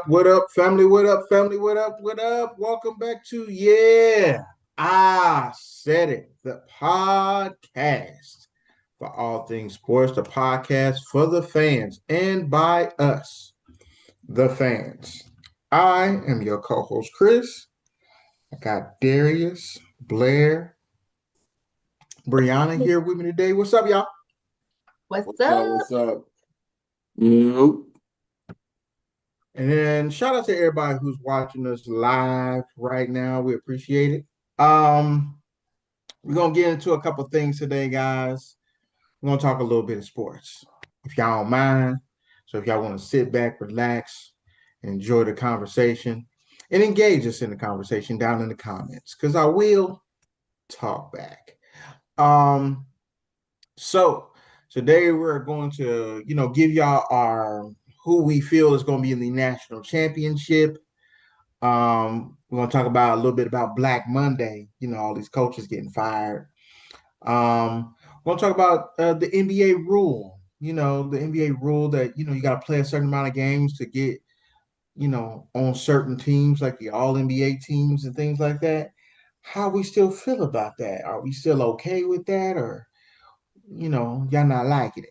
What up, family? What up, family? What up? What up? Welcome back to Yeah, I Said It, the podcast for all things sports, the podcast for the fans and by us, the fans. I am your co-host, Chris. I got Darius, Blair, Brianna here with me today. What's up, y'all? What's What's up? up? What's up? Nope. And then shout out to everybody who's watching us live right now. We appreciate it. Um, We're gonna get into a couple things today, guys. We're gonna talk a little bit of sports, if y'all don't mind. So if y'all want to sit back, relax, and enjoy the conversation, and engage us in the conversation down in the comments, because I will talk back. Um, so today we're going to, give y'all our who we feel is going to be in the national championship. We're gonna talk about a little bit about Black Monday. All these coaches getting fired. We're gonna talk about the NBA rule. The NBA rule that you got to play a certain amount of games to get on certain teams like the All NBA teams and things like that. How we still feel about that? Are we still okay with that, or y'all not liking it?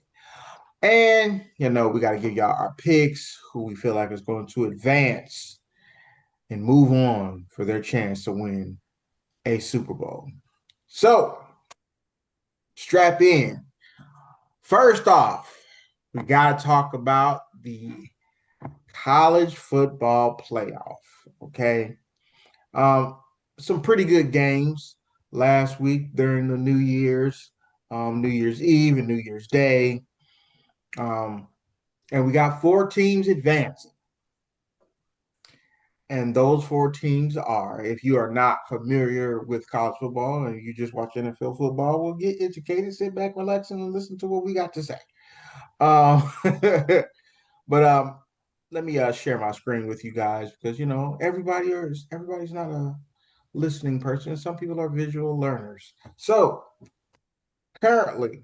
And we got to give y'all our picks, who we feel like is going to advance and move on for their chance to win a Super Bowl. So strap in. First off, we got to talk about the college football playoff. Okay. Um, some pretty good games last week during the New Year's Eve and New Year's Day. Um, and we got four teams advancing. And those four teams are, if you are not familiar with college football and you just watch NFL football, well, get educated, sit back, relax, and listen to what we got to say. Um, but let me share my screen with you guys because everybody's not a listening person. Some people are visual learners. So currently,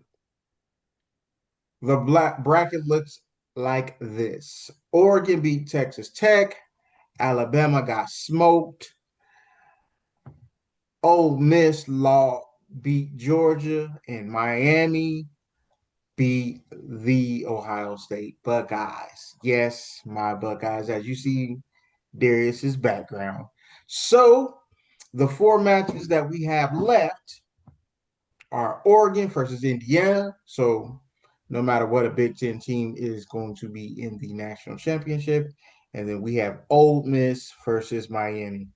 the black bracket looks like this: Oregon beat Texas Tech. Alabama got smoked. Ole Miss law beat Georgia, and Miami beat the Ohio State Buckeyes. Yes, my Buckeyes, as you see Darius's background. So the four matches that we have left are Oregon versus Indiana. So no matter what, a Big Ten team is going to be in the national championship. And then we have Ole Miss versus Miami.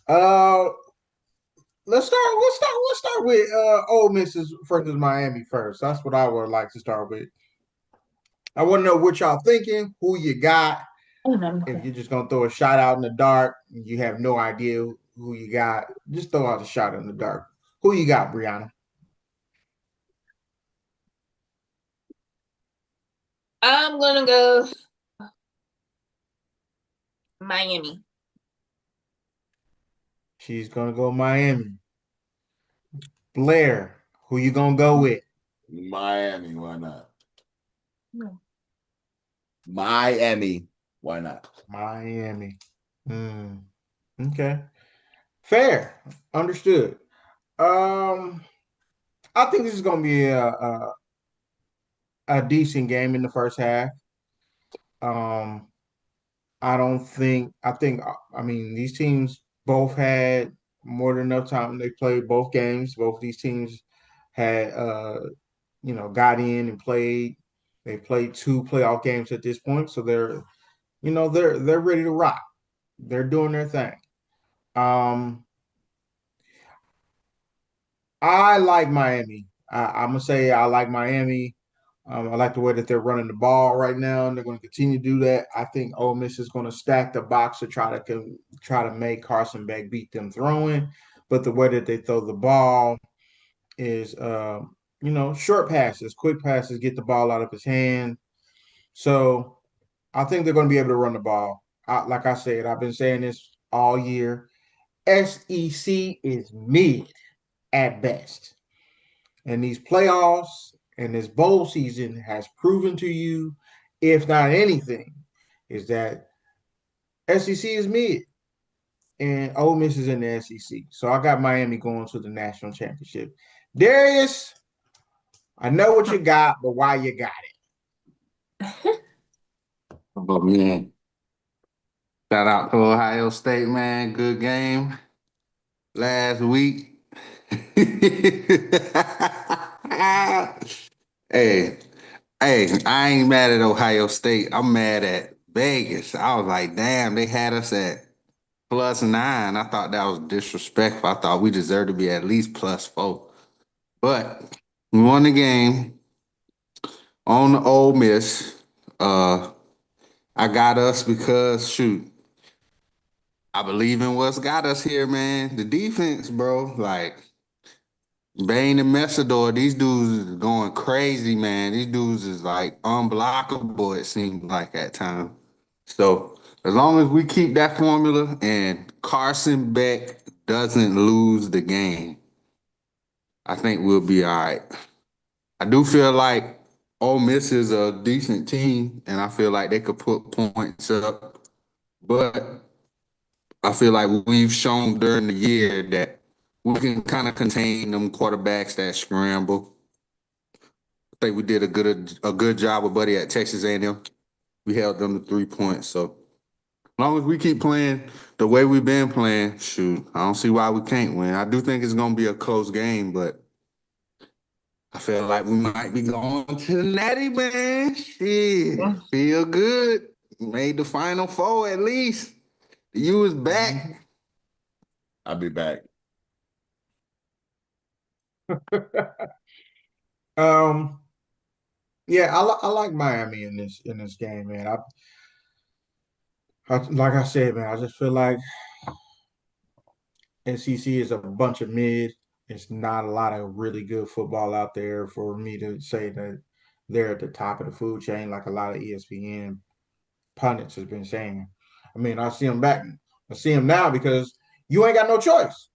Uh let's start with Ole Miss versus Miami first. That's what I would like to start with. I want to know what y'all thinking, who you got. If you're just gonna throw a shot out in the dark, you have no idea who you got, just throw out a shot in the dark. Who you got, Brianna? I'm gonna go Miami. She's gonna go Miami. Blair, who you gonna go with? Miami, why not? No. Miami, why not? Miami. Hmm. Okay. Fair. Understood. Um, I think this is gonna be a decent game in the first half. Um, I don't think I think I mean these teams both had more than enough time. They played both games. Both of these teams had got in and played. They played two playoff games at this point, so they're ready to rock. They're doing their thing. Um, I like Miami. I'm gonna say I like Miami. I like the way that they're running the ball right now, and they're going to continue to do that. I think Ole Miss is going to stack the box to try to make Carson Beck beat them throwing, but the way that they throw the ball is, short passes, quick passes, get the ball out of his hand. So I think they're going to be able to run the ball. Like I said, I've been saying this all year. SEC is mid at best. And these playoffs and this bowl season has proven to you, if not anything, is that SEC is mid, and Ole Miss is in the SEC. So I got Miami going to the national championship. Darius, I know what you got, but why you got it? But man, shout out to Ohio State, man. Good game last week. Hey, I ain't mad at Ohio State. I'm mad at Vegas. I was like, damn, they had us at +9. I thought that was disrespectful. I thought we deserved to be at least +4. But we won the game on the Ole Miss. I got us because shoot, I believe in what's got us here, man. The defense, bro. Like Bane and Messador, these dudes is going crazy, man. These dudes is like unblockable, it seems like at times. So as long as we keep that formula and Carson Beck doesn't lose the game, I think we'll be all right. I do feel like Ole Miss is a decent team, and I feel like they could put points up. But I feel like we've shown during the year that we can kind of contain them quarterbacks that scramble. I think we did a good job with Buddy at Texas A&M. We held them to 3 points. So as long as we keep playing the way we've been playing, shoot, I don't see why we can't win. I do think it's going to be a close game, but I feel like we might be going to the Natty, man. Shit, feel good. Made the Final Four at least. The U is back. I'll be back. Yeah, I like Miami in this game, man. Like I said, man, I just feel like SEC is a bunch of mid. It's not a lot of really good football out there for me to say that they're at the top of the food chain, like a lot of ESPN pundits has been saying. I mean, I see them back. I see them now because you ain't got no choice.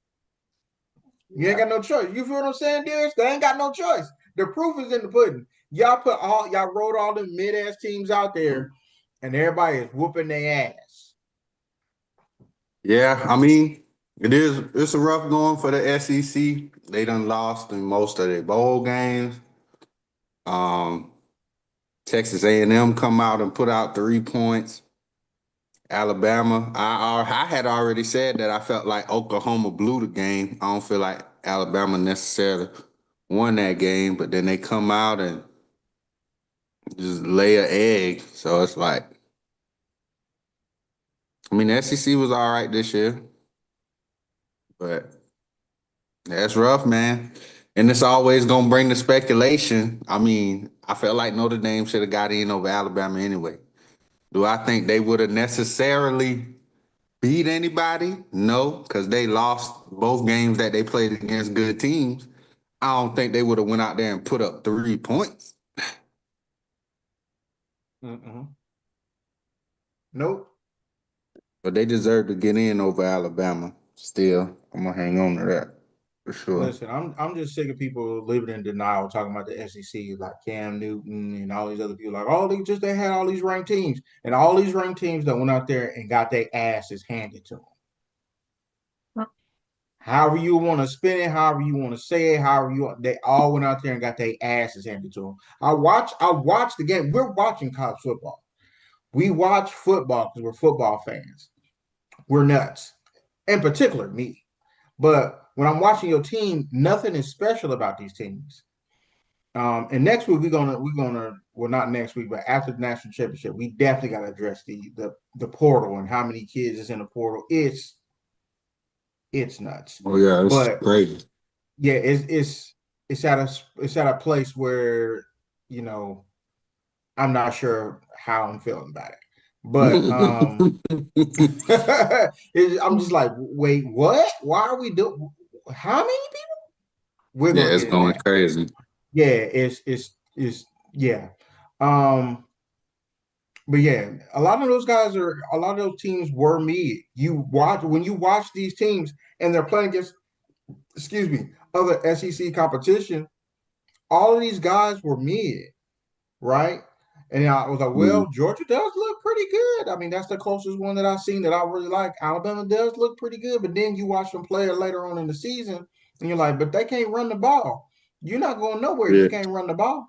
You ain't got no choice. You feel what I'm saying, Darius? They ain't got no choice. The proof is in the pudding. Y'all wrote all the mid-ass teams out there, and everybody is whooping their ass. Yeah, I mean, it's a rough going for the SEC. They done lost in most of their bowl games. Um, Texas A&M come out and put out 3 points. Alabama, I had already said that I felt like Oklahoma blew the game. I don't feel like Alabama necessarily won that game, but then they come out and just lay an egg. So it's like, I mean, the SEC was all right this year, but that's rough, man. And it's always gonna bring the speculation. I mean, I felt like Notre Dame should have got in over Alabama anyway. Do I think they would have necessarily beat anybody? No, because they lost both games that they played against good teams. I don't think they would have went out there and put up 3 points. Nope. But they deserve to get in over Alabama. Still, I'm gonna hang on to that for sure. Listen, I'm just sick of people living in denial talking about the SEC, like Cam Newton and all these other people. Like, they had all these ranked teams, and all these ranked teams that went out there and got their asses handed to them. However you want to spin it, however you want to say it, they all went out there and got their asses handed to them. I watched the game. We're watching college football. We watch football because we're football fans. We're nuts. In particular, me. But when I'm watching your team, nothing is special about these teams. And next week well, not next week, but after the national championship, we definitely got to address the portal and how many kids is in the portal. It's nuts. Oh yeah, it's But crazy. yeah, it's at a place where I'm not sure how I'm feeling about it. But I'm just like, wait, what? Why are we doing? How many people? We're Yeah, gonna it's get into going that. crazy. Yeah, it's yeah. But yeah, a lot of those teams were mid. When you watch these teams and they're playing against, excuse me, other SEC competition, all of these guys were mid, right? And I was like, well, Georgia does look pretty good. I mean, that's the closest one that I've seen that I really like. Alabama does look pretty good, but then you watch them play later on in the season, and you're like, but they can't run the ball. You're not going nowhere if you can't run the ball.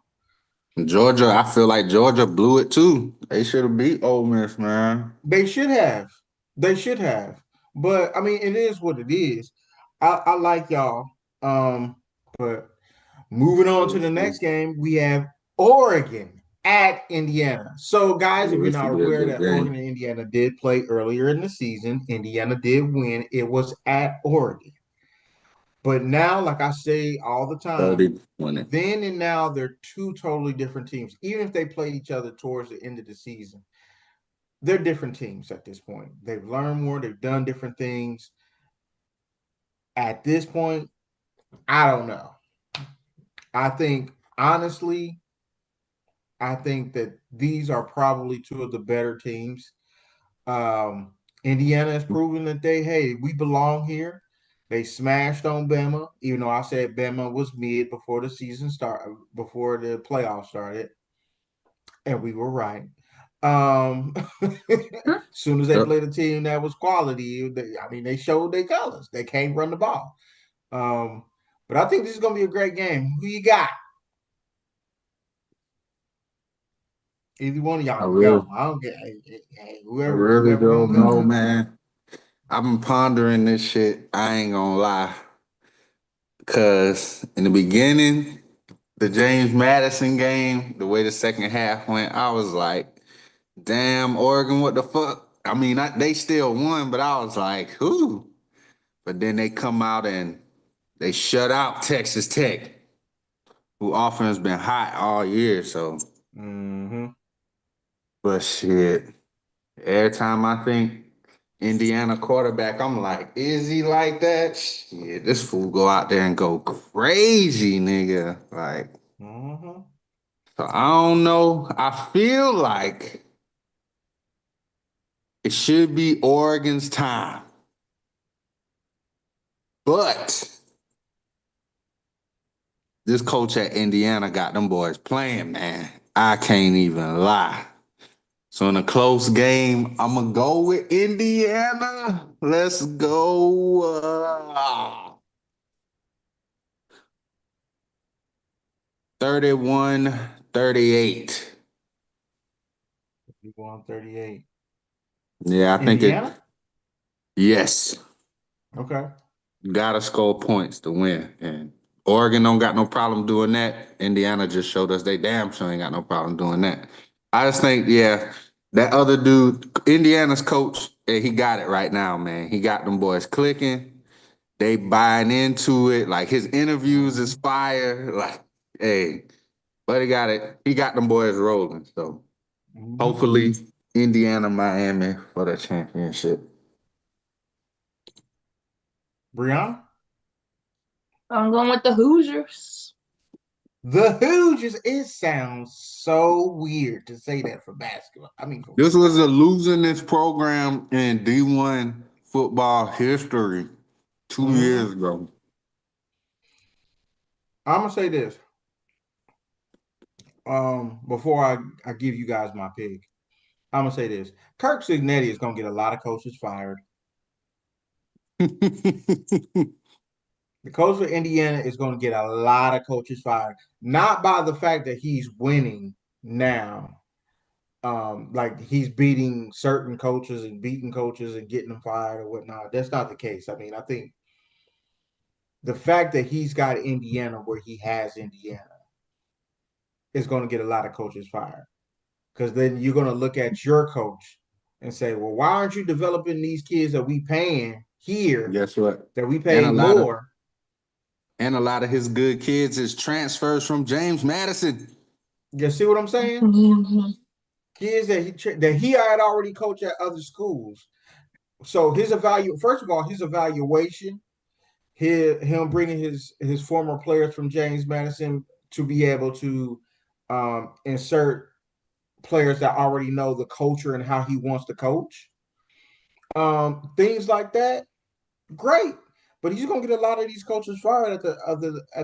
Georgia, I feel like Georgia blew it too. They should have beat Ole Miss, man. They should have. They should have. But I mean, it is what it is. I like y'all. But moving on to the next game, we have Oregon at Indiana. So, guys, if you're This not should be a aware good that game. Oregon and Indiana did play earlier in the season, Indiana did win. It was at Oregon. But now, like I say all the time, 30-20. then and now they're two totally different teams. Even if they played each other towards the end of the season, they're different teams at this point. They've learned more, they've done different things. At this point, I don't know. I think, honestly, I think that these are probably two of the better teams. Indiana has proven that we belong here. They smashed on Bama, even though I said Bama was mid before the season started, before the playoffs started, and we were right. As soon as they played a team that was quality, they showed their colors. They can't run the ball. But I think this is gonna be a great game. Who you got? Either one of y'all can go. I don't get whoever Don't gonna know, go. man. I've been pondering this shit. I ain't gonna lie. Cause in the beginning, the James Madison game, the way the second half went, I was like, damn, Oregon, what the fuck? I mean, they still won, but I was like, who? But then they come out and they shut out Texas Tech, who offense been hot all year. So, but shit, every time I think Indiana quarterback, I'm like, is he like that? Shit, this fool go out there and go crazy, nigga. Like, so I don't know. I feel like it should be Oregon's time. But this coach at Indiana got them boys playing, man. I can't even lie. So in a close game, I'm going to go with Indiana. Let's go. 31-38. 31-38. Yeah, I think Indiana? Yes. Okay. You gotta score points to win. And Oregon don't got no problem doing that. Indiana just showed us they damn sure ain't got no problem doing that. I just think, that other dude, Indiana's coach, he got it right now, man. He got them boys clicking. They buying into it. Like his interviews is fire. Like, hey, but he got it. He got them boys rolling. So hopefully Indiana, Miami for the championship. Brianna? I'm going with the Hoosiers. The Hoosiers. It sounds so weird to say that for basketball. I mean, This was the losingest program in D1 football history 2 years ago. I'm gonna say this. Before I give you guys my pick, I'm gonna say this. Kirk Cignetti is gonna get a lot of coaches fired. The coach of Indiana is going to get a lot of coaches fired, not by the fact that he's winning now, like he's beating certain coaches and beating coaches and getting them fired or whatnot. That's not the case. I mean, I think the fact that he's got Indiana where he has Indiana is going to get a lot of coaches fired, because then you're going to look at your coach and say, well, why aren't you developing these kids that we paying here? Guess what? That we pay more. And a lot of his good kids is transfers from James Madison. You see what I'm saying? Kids that he had already coached at other schools. So his evaluation, him bringing his former players from James Madison to be able to insert players that already know the culture and how he wants to coach. Things like that, great. But he's gonna get a lot of these coaches fired at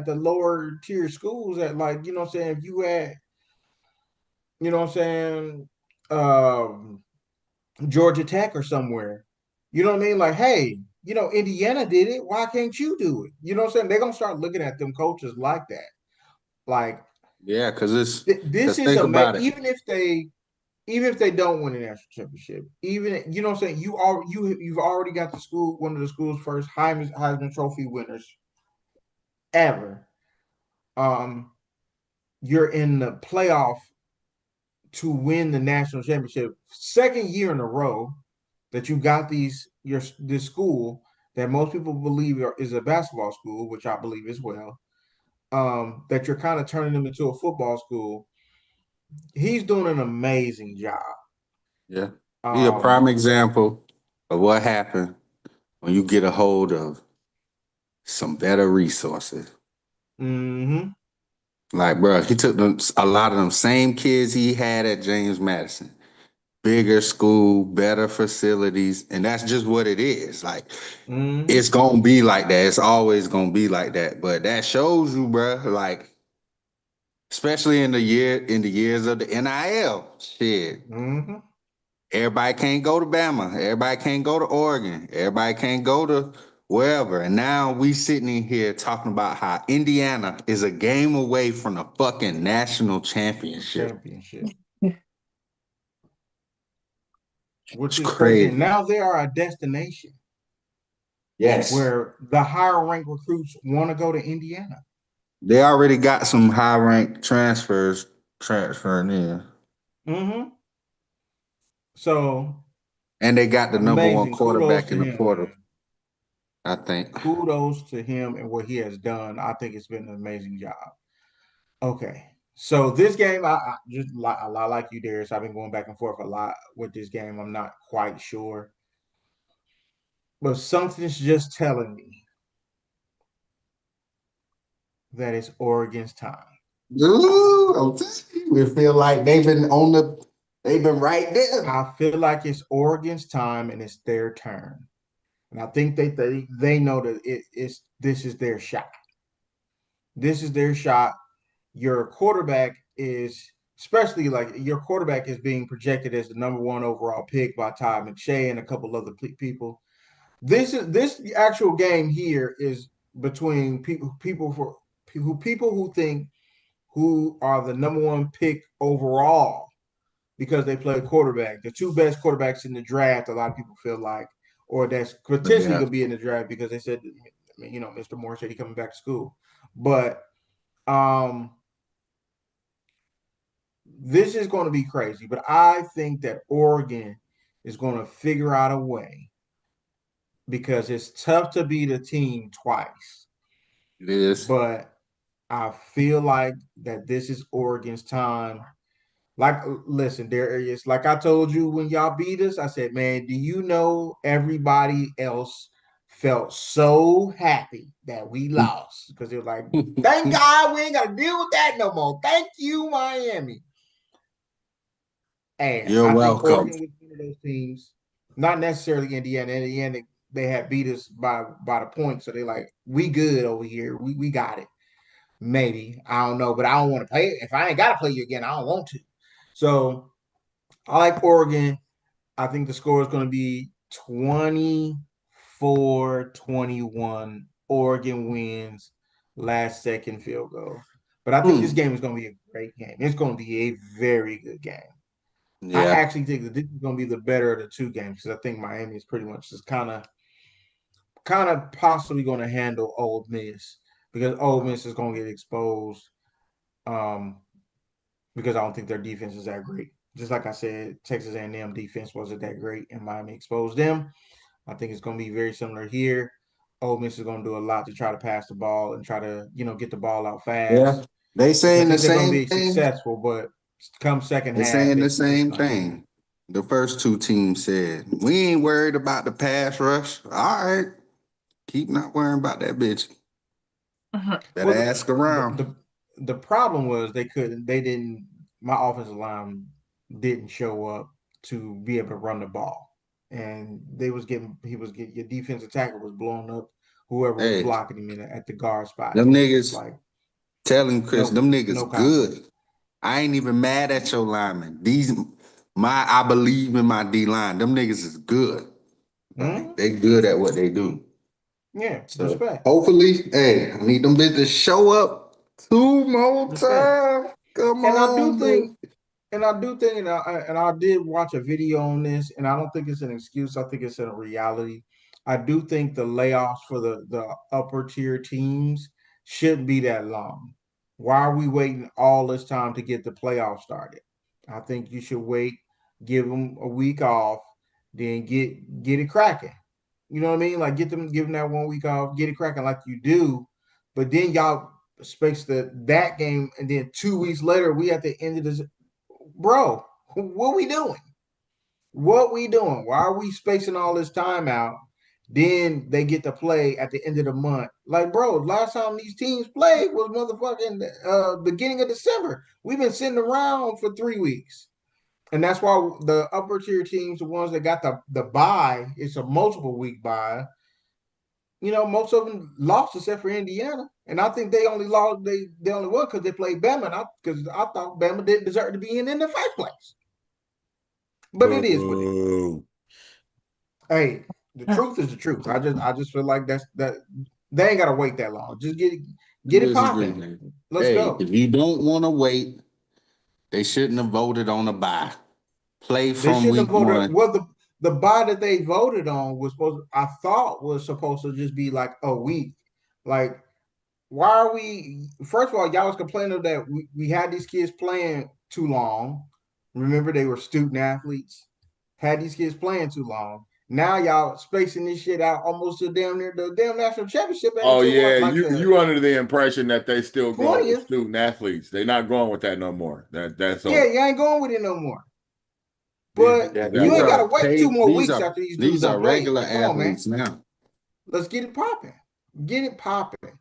the lower tier schools that, like, you know what I'm saying, if you had you know what I'm saying, um, Georgia Tech or somewhere. You know what I mean? Like, hey, Indiana did it. Why can't you do it? You know what I'm saying? They're gonna start looking at them coaches like that. Like, Yeah, because this is think about it. even if they don't win a national championship, even you know what I'm saying, you've already got one of the school's first Heisman Trophy winners ever. Um, you're in the playoff to win the national championship, second year in a row that you got this school that most people believe is a basketball school, which I believe as well. That you're kind of turning them into a football school. He's doing an amazing job. Yeah. He a prime Um, example of what happened when you get a hold of some better resources. mhm, Like, bro, he took a lot of them same kids he had at James Madison. Bigger school, better facilities, and that's just what it is. Like, mhm, it's gonna be like that. It's always gonna be like that. But that shows you, bro, like, especially in the years of the NIL, shit. mhm. Everybody can't go to Bama. Everybody can't go to Oregon. Everybody can't go to wherever. And now we sitting in here talking about how Indiana is a game away from the fucking national championship. Championship, which It's is crazy. And crazy. now they are a destination Yes. where the higher ranked recruits want to go to Indiana. They already got some high ranked transfers transferring in. Mm-hmm. So And they got the number one amazing. Kudos quarterback to in the him, portal, man. I think. Kudos to him and what he has done. I think it's been an amazing job. Okay. So this game, I just a lot like you, Darius. I've been going back and forth a lot with this game. I'm not quite sure, but something's just telling me that it's Oregon's time. Ooh, I'm telling you, we feel like they've been right there. I feel like it's Oregon's time and it's their turn. And I think they know that this is their shot. This is their shot. Your quarterback is, especially like your quarterback is being projected as the number one overall pick by Todd McShay and a couple other people. This actual game here is between people who think who are the number one pick overall because they play quarterback. The two best quarterbacks in the draft, a lot of people feel like, or that's potentially Yeah. gonna be in the draft because they said, I mean, Mr. Moore said he coming back to school, but um, this is going to be crazy. But I think that Oregon is going to figure out a way because it's tough to beat a team twice. It is. But I feel like that this is Oregon's time. Like, listen, there is, like I told you when y'all beat us, I said, man, do you know everybody else felt so happy that we lost? Because it was like, thank God we ain't got to deal with that no more. Thank you, Miami. And You're I think welcome. Oregon was one of those teams, not necessarily Indiana. Indiana, they had beat us by the point. So they're like, we good over here. We got it. Maybe. I don't know, but I don't want to play it. If I ain't got to play you again, I don't want to. So I like Oregon. I think the score is going to be 24-21. Oregon wins last second field goal. But I think this game is going to be a great game. It's going to be a very good game. I Yeah. actually think that this is going to be the better of the two games because I think Miami is pretty much just kind of possibly going to handle Ole Miss because Ole Miss is going to get exposed um, because I don't think their defense is that great. Just like I said, Texas A&M defense wasn't that great, and Miami exposed them. I think it's going to be very similar here. Ole Miss is going to do a lot to try to pass the ball and try to, get the ball out Yeah. fast, They which I saying the think they're going to same be thing. successful. But come second They half, saying the it's same going to be thing. The first two teams said, we ain't worried about the pass rush. All right. Keep not worrying about that bitch. Better well. ask The, around. the the problem was they didn't. My offensive line didn't show up to be able to run the ball, and your defensive tackle was blowing up whoever was Hey, blocking him at the guard spot, them and it was just niggas, like tell him, Chris, them no niggas contact. good. I ain't even mad at your linemen. I believe in my D line. Them niggas is good. Like, they good at what they do. Yeah, So respect. hopefully, hey, I need them bitches to show up 2 more Respect. times. Come And I on, do think, baby. and I did watch a video on this, and I don't think it's an excuse. I think it's a reality. I do think the layoffs for the upper tier teams shouldn't be that long. Why are we waiting all this time to get the playoffs started? I think you should wait, give them a week off, then get it cracking. You know what I mean? Like give them that 1 week off, get it cracking like you do. But then y'all space that game, and then 2 weeks later we at the end of this. Bro, what we doing? What we doing? Why are we spacing all this time out? Then they get to play at the end of the month. Like, bro, last time these teams played was motherfucking beginning of December. We've been sitting around for 3 weeks. And that's why the upper tier teams, the ones that got the bye, it's a multiple week bye. Most of them lost except for Indiana, and I think they only lost. They only won because they played Bama, because I thought Bama didn't deserve to be in the first place. But it is what it is. Boo. Hey, the truth is the truth. I just feel like that they ain't gotta wait that long. Just get it Disagree, popping. man. Let's Hey, go. if you don't want to wait, they shouldn't have voted on a bye. Play They from shouldn't have week voted. one. Well, the buy that they voted on I thought was supposed to just be like a week. Like, why are we? First of all, y'all was complaining that we had these kids playing too long. Remember, they were student athletes. Had these kids playing too long. Now y'all spacing this shit out almost to damn near the damn national championship and Oh until yeah, what, like the you under the impression that they still going with 20th? student athletes. They're not going with that no more. That's Yeah, over. you ain't going with it no more. These But Yeah, niggas got you these ain't work. gotta are wait two paid. more weeks after these dudes These done are played. regular Like, come on, man. athletes now. Let's get it popping. Get it popping.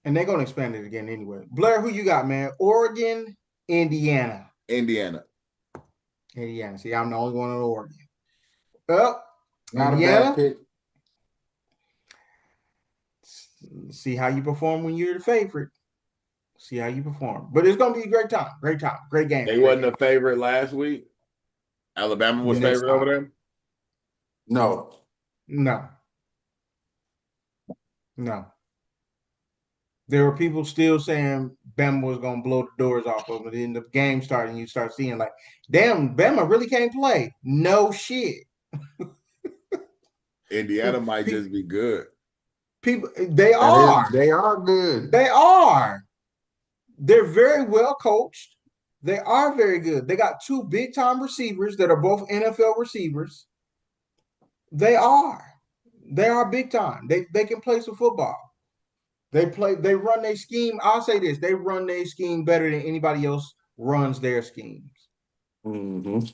And they're gonna expand it again anyway. Blair, who you got, man? Oregon, Indiana. Indiana. Indiana. See, I'm the only one in Oregon. Well, Not a bad Indiana. pick. See how you perform when you're the favorite. See how you perform. But it's gonna be a great time. Great time. Great game. They Great wasn't game. a favorite last week. Alabama was No. favorite over them. No. No. No. There were people still saying Bama was gonna blow the doors off of it. Then the game started, and you start seeing like, damn, Bama really can't play. No shit. Indiana might just be good. People, they are. They are good. They are. They're very well coached. They are very good. They got two big time receivers that are both NFL receivers. They are. They are big time. They can play some football. They run their scheme. I'll say this, they run their scheme better than anybody else runs their schemes. Mm-hmm.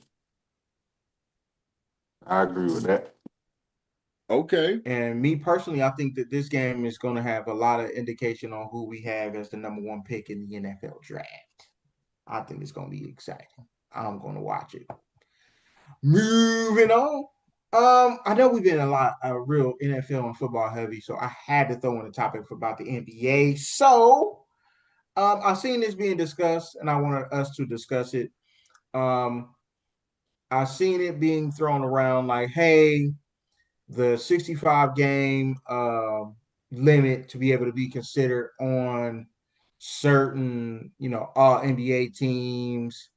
I agree with that. Okay. And me personally, I think that this game is going to have a lot of indication on who we have as the number one pick in the NFL draft. I think it's going to be exciting. I'm going to watch it. Moving on. I know we've been a lot real NFL and football heavy, so I had to throw in a topic about the NBA. So, I've seen this being discussed, and I wanted us to discuss it. I've seen it being thrown around like, hey, the 65 game limit to be able to be considered on certain, all NBA teams,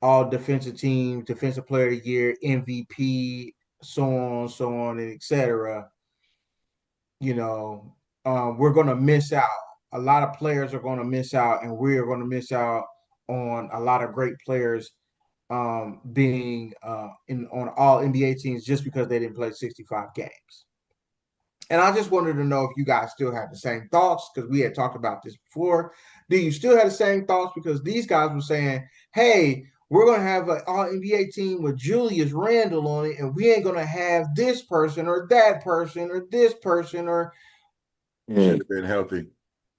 all defensive teams, defensive player of the year, MVP, so on, and etc. We're going to miss out. A lot of players are going to miss out, and we are going to miss out on a lot of great players being on all NBA teams just because they didn't play 65 games. And I just wanted to know if you guys still had the same thoughts, because we had talked about this before. Do you still have the same thoughts? Because these guys were saying, hey, we're going to have an all NBA team with Julius Randle on it, and we ain't going to have this person or that person or this person or. Should have been healthy.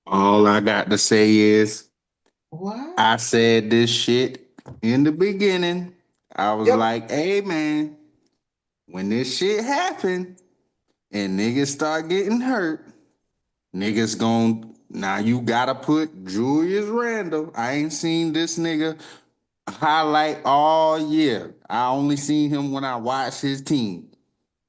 All I got to say is What? I said this shit in the beginning. I was like, hey man, when this shit happen and niggas start getting hurt, niggas gon' Now you gotta put Julius Randle. I ain't seen this nigga highlight all year. I only seen him when I watched his team.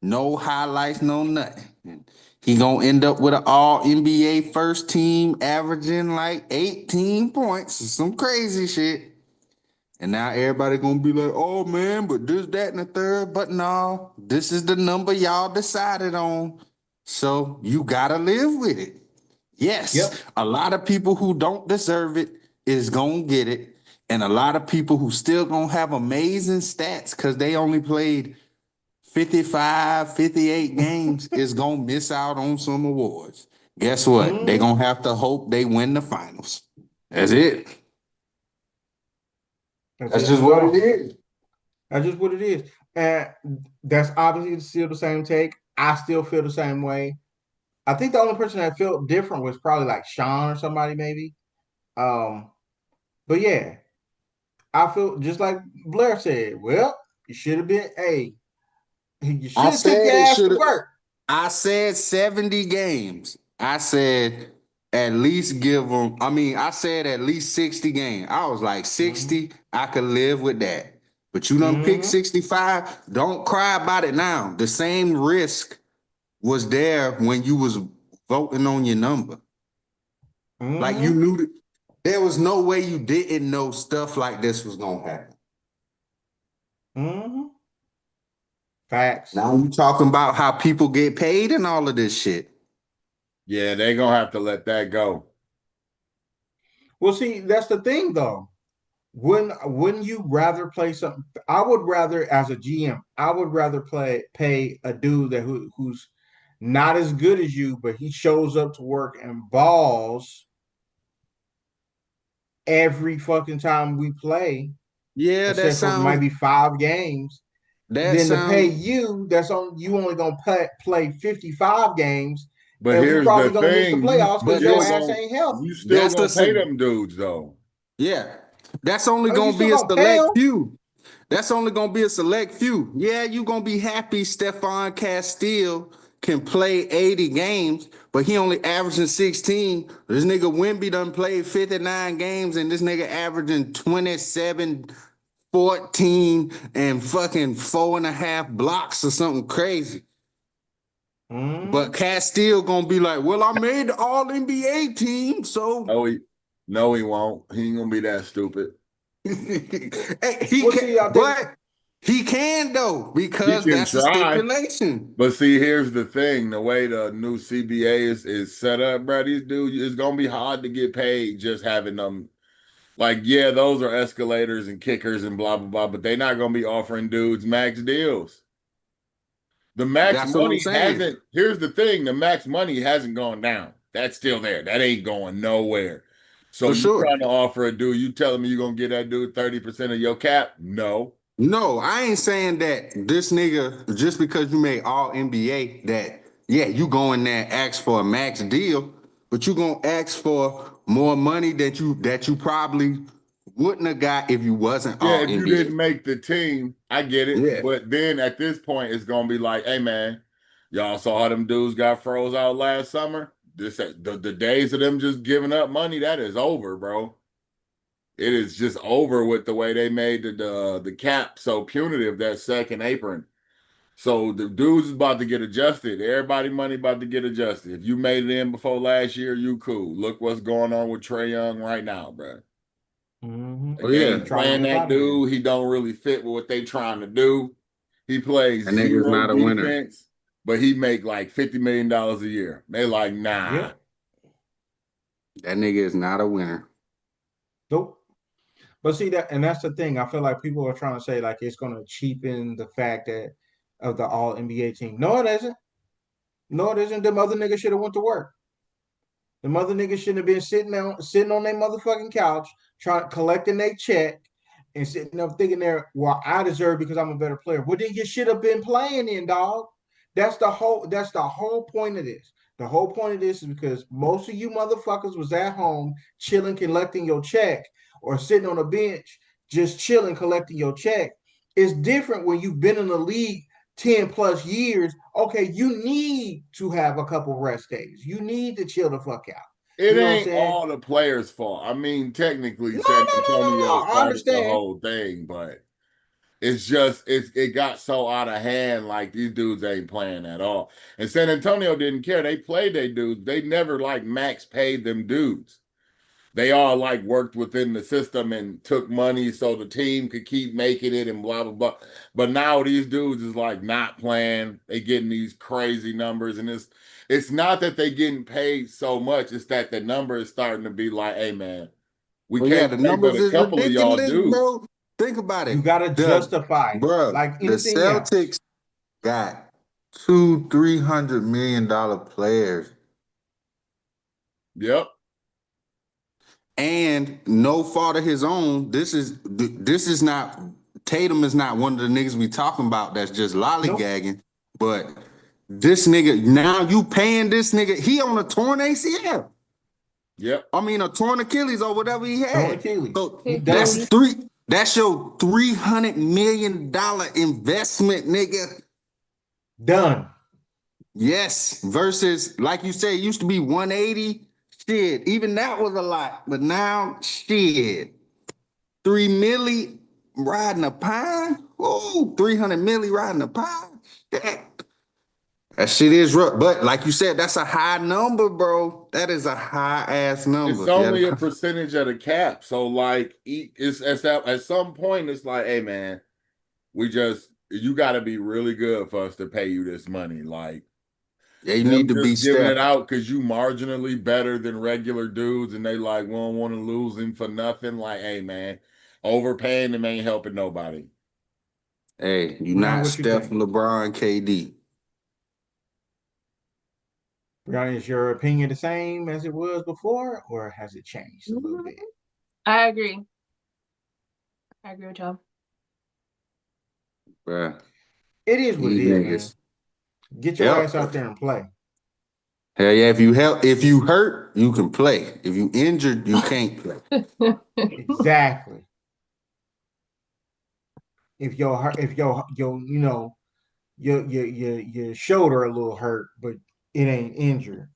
No highlights, no nothing. He gonna end up with an all NBA first team averaging like 18 points, some crazy shit. And now everybody gonna be like, oh man, but this, that, and the third. But no, this is the number y'all decided on. So you gotta live with it. Yes, Yep. a lot of people who don't deserve it is gonna get it. And a lot of people who still gonna have amazing stats because they only played 55, 58 games is gonna miss out on some awards. Guess what? They gonna have to hope they win the finals. That's it. That's just what it is. That's just what it is. And that's obviously still the same take. I still feel the same way. I think the only person that felt different was probably like Sean or somebody maybe. But yeah, I feel just like Blair said. Well, you should have been you should have took your ass to work. I said 70 games. I said at least give them. I said at least 60 games. I was like 60. I could live with that. But you done pick 65. Don't cry about it now. The same risk was there when you was voting on your number. Like you knew that there was no way you didn't know stuff like this was gonna happen. Facts. Now you talking about how people get paid and all of this shit. Yeah, they gonna have to let that go. Well, see, that's the thing though. Wouldn't you rather play something? I would rather, as a GM, I would rather pay a dude who's not as good as you, but he shows up to work and balls every fucking time we play. Yeah, that except for sounds. maybe 5 games. That Then to pay sounds. you, you only gonna play 55 games. But and we here's probably the gonna miss the thing: playoffs because your ass gonna, ain't healthy. you still That's gonna the pay same. them dudes though. Yeah, that's only Oh, you gonna still be a gonna pay select 'em? few. That's only gonna be a select few. Yeah, you gonna be happy Stephon Castile can play 80 games, but he only averaging 16. This nigga Wemby done played 59 games, and this nigga averaging 27, 14, and fucking 4.5 blocks or something crazy. But Castile gonna be like, well, I made the all NBA team, so No, he won't. He ain't gonna be that stupid. Hey, he can though, because He can that's a try. stipulation. But see, here's the thing: the way the new CBA is set up, bro, these dudes, it's gonna be hard to get paid just having them. Like, yeah, those are escalators and kickers and blah blah blah, but they're not gonna be offering dudes max deals. The max That's what I'm money saying. hasn't. Here's the thing: the max money hasn't gone down. That's still there. That ain't going nowhere. So For you sure. trying to offer a dude? You telling me you're gonna get that dude 30% of your cap? No. No, I ain't saying that this nigga, just because you made all NBA, that yeah, you go in there ask for a max deal, but you gonna ask for more money that you probably wouldn't have got if you wasn't Yeah, all if you NBA. didn't make the team, I get it. Yeah. But then at this point, it's gonna be like, hey man, y'all saw how them dudes got froze out last summer. The days of them just giving up money, that is over, bro. It is just over with the way they made the cap so punitive, that second apron. So the dudes is about to get adjusted. Everybody money about to get adjusted. If you made it in before last year, you cool. Look what's going on with Trae Young right now, bro. Oh, They yeah. ain't playing that dude. He don't really fit with what they trying to do. He plays That nigga's zero not a winner. defense, but he make like $50 million a year. They like, nah. Yeah. That nigga is not a winner. Nope. But see that's the thing. I feel like people are trying to say like it's gonna cheapen the fact that of the all NBA team. No, it isn't. No, it isn't. Them other niggas should have went to work. The mother niggas shouldn't have been sitting on their motherfucking couch, collecting their check and sitting up thinking well, I deserve because I'm a better player. Well, then you should have been playing in, dog. That's the whole point of this. The whole point of this is because most of you motherfuckers was at home chilling, collecting your check, or sitting on a bench just chilling, collecting your check. It's different when you've been in the league 10 plus years. Okay, you need to have a couple rest days. You need to chill the fuck out. It You know what I'm ain't saying? all the players' fault. I mean, technically, No, San no, no, no, Antonio no. I started the understand. whole thing, but it's just it got so out of hand. Like these dudes ain't playing at all. And San Antonio didn't care. They played their dudes. They never like max paid them dudes. They all like worked within the system and took money so the team could keep making it and blah blah blah. But now these dudes is like not playing. They getting these crazy numbers, and it's not that they getting paid so much. It's that the number is starting to be like, hey man, we Well, yeah, can't the pay but numbers a is couple of y'all ridiculous, dudes. bro. Think about You it. gotta justify it, Bruh, like the anything else. Celtics got $200-300 million players Yep. and no fault of his own. This is not Tatum is not one of the niggas we talking about that's just Nope. lollygagging, but this nigga now you paying this nigga he on a torn ACL. Yep. I mean a torn Achilles or whatever he Torn had. Achilles. So He that's done. that's your $300 million investment, nigga. Done. Yes, versus like you said, it used to be 180. Shit, even that was a lot, but now shit, 3 milli riding a pine. Oh, 300 milli riding a pine. That shit is rough. But like you said, that's a high number, bro. That is a high ass It's number. only a Yeah. percentage of the cap. So like it's at some point it's like, hey man, you got to be really good for us to pay you this money. Like They them need to be just giving it stepped. out because you marginally better than regular dudes, and they like we don't want to lose him for nothing. Like, hey man, overpaying them ain't helping nobody. Hey, you Brian, not what you Steph, think? LeBron, KD. Brian, is your opinion the same as it was before, or has it changed a little bit? I agree. I agree with y'all. Bruh, It is what it these is, man. niggas. Get your Yep. ass out there and play. Hell yeah, if you hurt, you can play. If you injured, you can't play. Exactly. If your your shoulder a little hurt, but it ain't injured.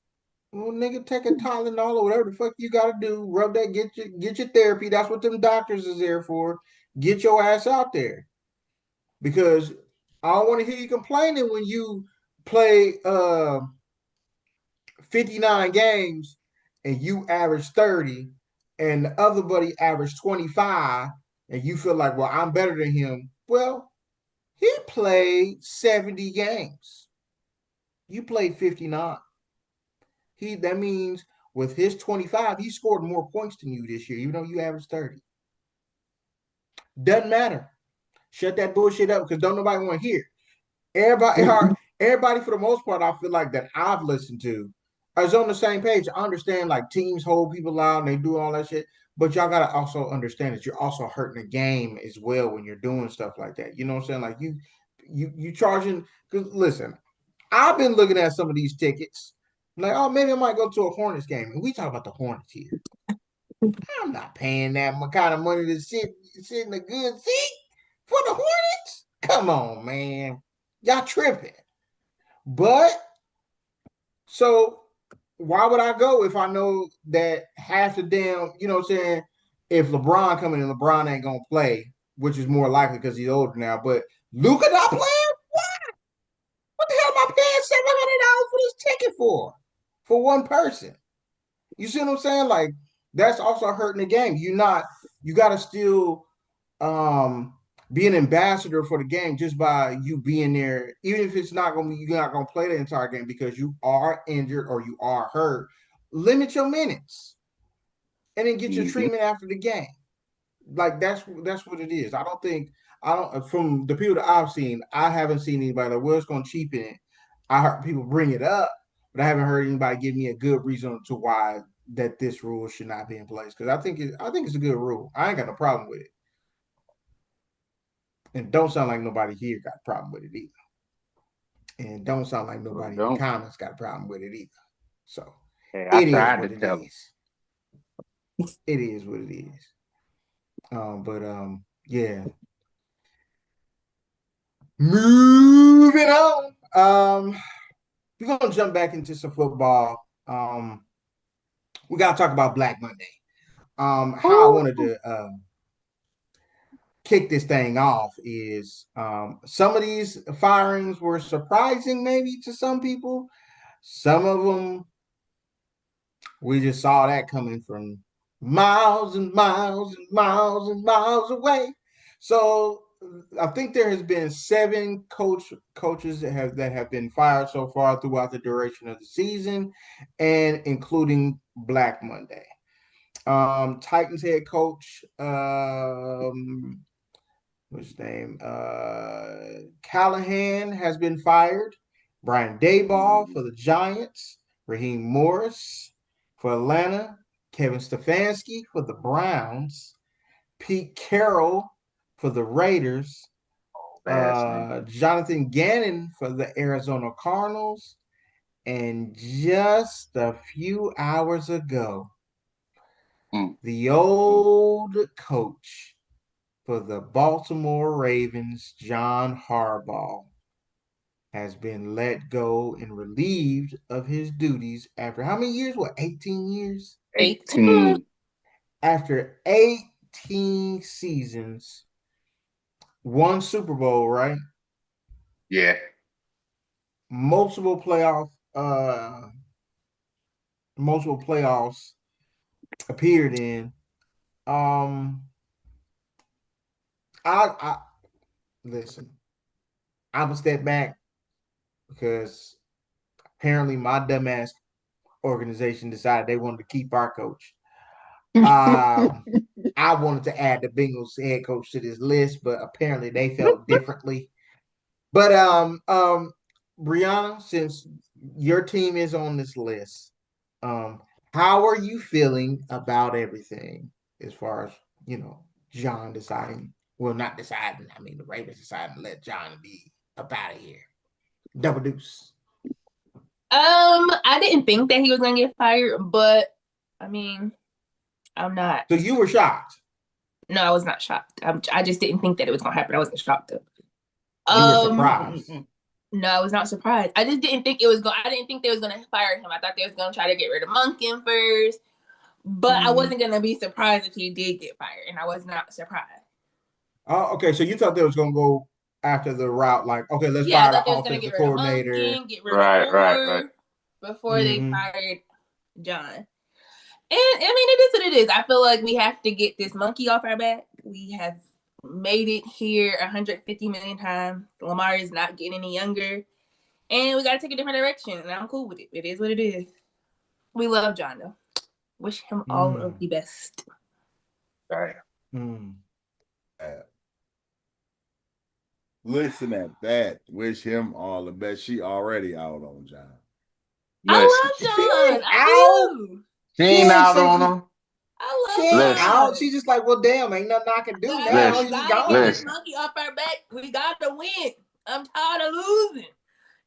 Well, nigga, take a Tylenol or whatever the fuck you gotta do. Rub that, get your therapy. That's what them doctors is there for. Get your ass out there. Because I don't want to hear you complaining when you play 59 games and you average 30 and the other buddy averaged 25 and you feel like, well, I'm better than him. Well, he played 70 games. You played 59. That means with his 25, he scored more points than you this year, even though you averaged 30. Doesn't matter. Shut that bullshit up because don't nobody want to hear. Everybody for the most part, I feel like that I've listened to is on the same page. I understand like teams hold people out and they do all that shit, but y'all gotta also understand that you're also hurting the game as well when you're doing stuff like that. You know what I'm saying? Like you charging because listen, I've been looking at some of these tickets. Like, oh, maybe I might go to a Hornets game. And we talk about the Hornets here. I'm not paying that kind of money to sit in a good seat for the Hornets. Come on, man. Y'all tripping. But so why would I go if I know that half the damn, you know what I'm saying? If LeBron coming in, LeBron ain't gonna play, which is more likely because he's older now. But Luka not playing? What the hell am I paying $700 for this ticket for? For one person. You see what I'm saying? Like that's also hurting the game. You gotta still be an ambassador for the game just by you being there, even if it's not gonna be you're not gonna play the entire game because you are injured or you are hurt. Limit your minutes and then get your Mhm. treatment after the game. Like that's what it is. I don't from the people that I've seen, I haven't seen anybody like, well, it's gonna cheapen it. I heard people bring it up, but I haven't heard anybody give me a good reason to why that this rule should not be in place. Because I think it's a good rule. I ain't got no problem with it. And don't sound like nobody here got a problem with it either. And don't sound like Well, nobody in the don't. comments got a problem with it either. So Hey, I it is tried to what it tell them. is. It is what it is. Yeah. Moving on. We're gonna jump back into some football. we got to talk about Black Monday. How I wanted to kick this thing off is some of these firings were surprising, maybe to some people. Some of them we just saw that coming from miles and miles and miles and miles away. So I think there has been 7 coaches that have been fired so far throughout the duration of the season, and including Black Monday. Titans head coach, what's his name? Callahan has been fired. Brian Daboll for the Giants. Raheem Morris for Atlanta. Kevin Stefanski for the Browns. Pete Carroll for the Raiders. Jonathan Gannon for the Arizona Cardinals. And just a few hours ago, the old coach for the Baltimore Ravens, John Harbaugh, has been let go and relieved of his duties after how many years? What, 18 years? 18. After 18 seasons, 1 Super Bowl, right? Yeah. Multiple playoffs appeared in. I listen. I would step back because apparently my dumbass organization decided they wanted to keep our coach. I wanted to add the Bengals head coach to this list, but apparently they felt differently. But Brianna, since your team is on this list, how are you feeling about everything as far as, John deciding? Well, not deciding. I mean, the Ravens decided to let John be up out of here. Double deuce. I didn't think that he was gonna get fired, but I mean, I'm not. So you were shocked? No, I was not shocked. I just didn't think that it was gonna happen. I wasn't shocked though. You were surprised? No, I was not surprised. I just didn't think it was going. I didn't think they was gonna fire him. I thought they was gonna try to get rid of Monken first, but I wasn't gonna be surprised if he did get fired, and I was not surprised. Oh, okay. So you thought they was gonna go after the route, like, okay, let's Yeah, I fire thought the they was gonna offensive get rid of coordinator. Monken, get rid Right, of right. Orr before they Mhm. fired John. And I mean, it is what it is. I feel like we have to get this monkey off our back. We have made it here 150 million times. Lamar is not getting any younger. And we got to take a different direction. And I'm cool with it. It is what it is. We love John, though. Wish him all of the best. Right. Listen at that. Wish him all the best. She already out on John. I love She John. ain't I do. She ain't out saying on him. I She love ain't Listen. out. John. She's just like, well, damn, ain't nothing I can do But now. we He's gotta gone. get this Listen. monkey off our back. We got to win. I'm tired of losing.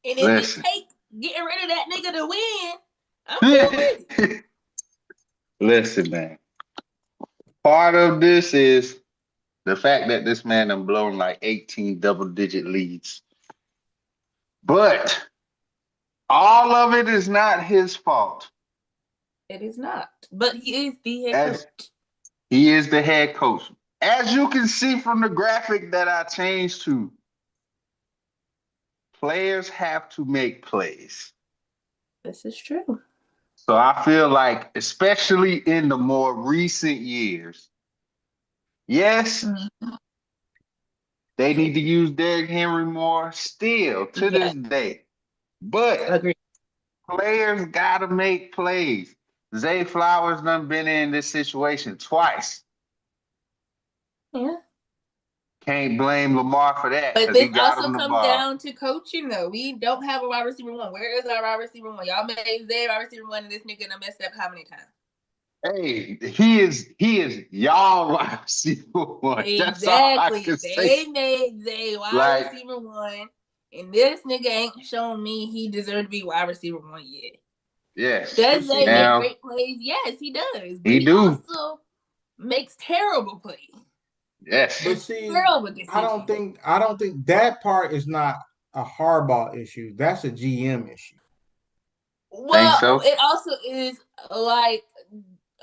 And if Listen. it takes getting rid of that nigga to win, I'm cool with it. Listen, man. Part of this is the fact that this man done blown like 18 double-digit leads. But all of it is not his fault. It is not. But he is the head coach. He is the head coach. As you can see from the graphic that I changed to, players have to make plays. This is true. So I feel like, especially in the more recent years, yes, they need to use Derrick Henry more still to this day. But Agreed. players got to make plays. Zay Flowers done been in this situation twice. Yeah. Can't blame Lamar for that. But 'cause he this got also him the comes ball. down to coaching, though. We don't have a wide receiver 1. Where is our wide receiver 1? Y'all made Zay wide receiver 1, and this nigga done messed up how many times? Hey, he is y'all wide receiver 1. That's all I Exactly. can say. They made Zay wide Like- receiver 1, and this nigga ain't shown me he deserved to be wide receiver 1 yet. Yes. Does Zay Now- make great plays? Yes, he does. But He do. also makes terrible plays. Yes. But see, Terrible decisions. I don't think that part is not a Harbaugh issue. That's a GM issue. Well, so? it also is like,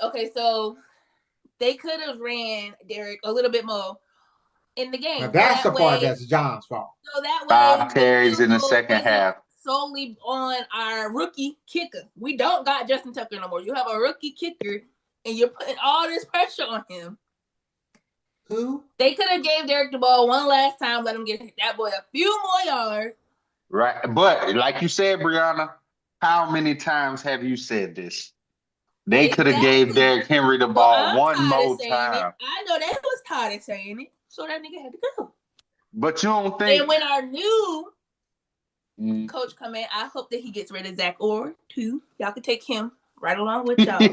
okay, so they could have ran Derek a little bit more in the game. Now So that's the that part way, that's John's fault. so that way 5 the carries field in the goal second wasn't half. solely on our rookie kicker. We don't got Justin Tucker no more. You have a rookie kicker, and you're putting all this pressure on him. Who? They could have gave Derek the ball one last time, let him get that boy a few more yards. Right. But like you said, Brianna, how many times have you said this? They could have gave Exactly. Derrick Henry the Well, ball I'm one tired more of saying time. it. I know they was tired of saying it, so that nigga had to go. But you don't think And when our new coach come in, I hope that he gets rid of Zach Orr too. Y'all can take him right along with y'all. Wow.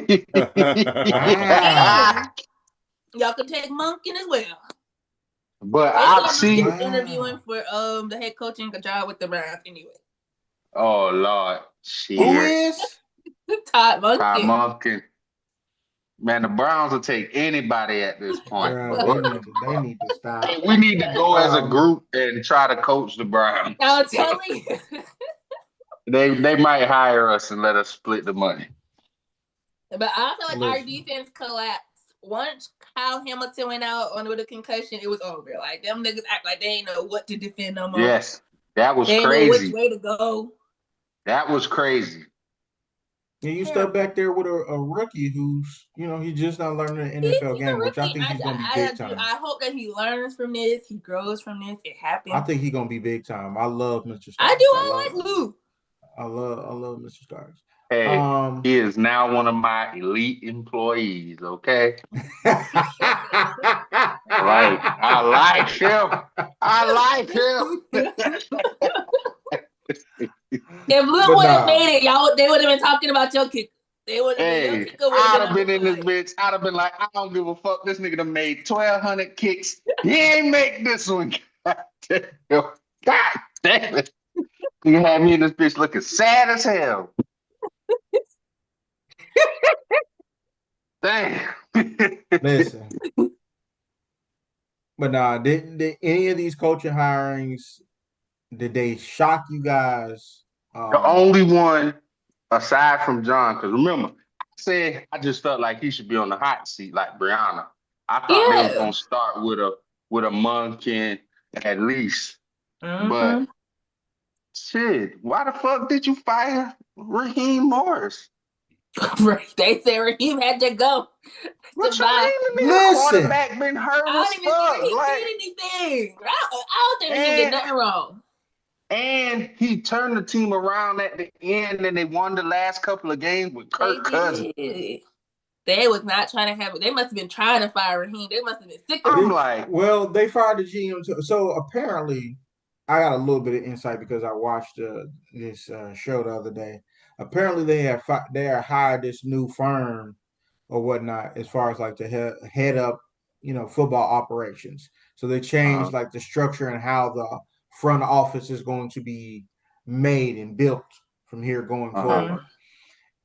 And y'all can take Monken as well. But They I've said Monken seen was interviewing for the head coaching job with the Browns anyway. oh Lord. Shit. Who is? Todd Monken. Todd Monken. Man, the Browns will take anybody at this point. Bro, they need to stop. Hey, we need to go as a group and try to coach the Browns. I'm telling you. They might hire us and let us split the money. But I feel like our Listen. defense collapsed. Once Kyle Hamilton went out with a concussion, it was over. Like, them niggas act like they ain't know what to defend no more. Yes, that was they ain't know which crazy. way to go. That was crazy. Yeah, you stuck back there with a rookie who's, he's just not learning the He's NFL a game, which I rookie. think he's going to be big time. I hope that he learns from this. He grows from this. It happens. I think he's going to be big time. I love Mr. Starks. I like Lou. I love Mr. Starks. Hey, he is now one of my elite employees, okay? I like him. I like him. If Lou would have made it, they would have been talking about your kicker. They would have been your kicker. I'd have been in this bitch. I'd have been like, I don't give a fuck. This nigga done made 1,200 kicks. He ain't make this one. God damn it. You had me in this bitch looking sad as hell. Damn. Listen. But nah, did any of these coaching hirings, did they shock you guys? The only one aside from John, because remember, I said I just felt like he should be on the hot seat like Brianna. I thought they was gonna start with a Monken at least. But shit, why the fuck did you fire Raheem Morris? They said Raheem had to go. What you mean? The quarterback been hurt as fuck. He did anything. I don't think he did nothing wrong. And he turned the team around at the end, and they won the last couple of games with Kirk Cousins. They was not trying to have it. They must have been trying to fire Raheem. They must have been sick of him. him. Like, well, they fired the GM too. So apparently, I got a little bit of insight because I watched this show the other day. Apparently, they have hired this new firm or whatnot as far as like to head up, football operations. So they changed like the structure and how the front office is going to be made and built from here going forward.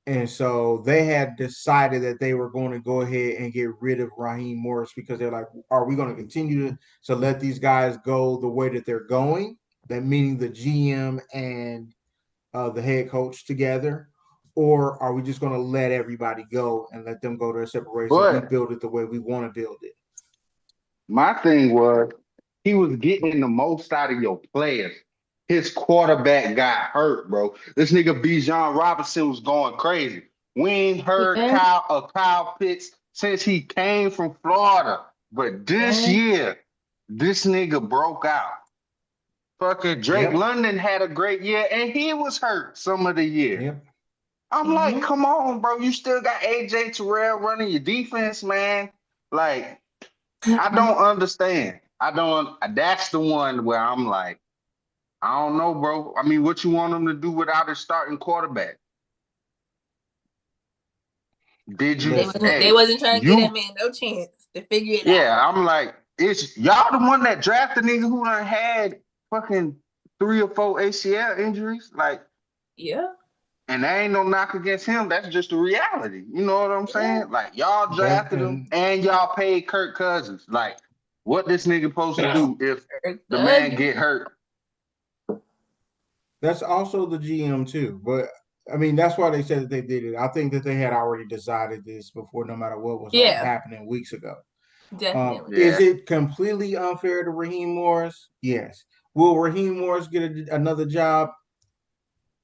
And so they had decided that they were going to go ahead and get rid of Raheem Morris because they're like, are we going to continue to let these guys go the way that they're going? That meaning the GM and the head coach together, or are we just going to let everybody go and let them go their separate ways and we build it the way we want to build it? My thing was he was getting the most out of your players. His quarterback got hurt, bro. This nigga Bijan Robinson was going crazy. We ain't heard Kyle Pitts since he came from Florida. But this year, this nigga broke out. Fucking Drake London had a great year, and he was hurt some of the year. Yep. I'm like, come on, bro. You still got AJ Terrell running your defense, man. Like, I don't understand. That's the one where I'm like, I don't know, bro. I mean, what you want them to do without a starting quarterback? Did you? They wasn't trying to give that man no chance to figure it out. Yeah, I'm like, it's y'all the one that drafted nigga who done had fucking 3 or 4 ACL injuries. Like, and there ain't no knock against him. That's just the reality. You know what I'm saying? Like, y'all drafted him and y'all paid Kirk Cousins. Like, what this nigga supposed to do if the man get hurt? That's also the GM too. But I mean, that's why they said that they did it. I think that they had already decided this before, no matter what was Yeah. happening weeks ago. Definitely. Is it completely unfair to Raheem Morris? Yes. Will Raheem Morris get another job?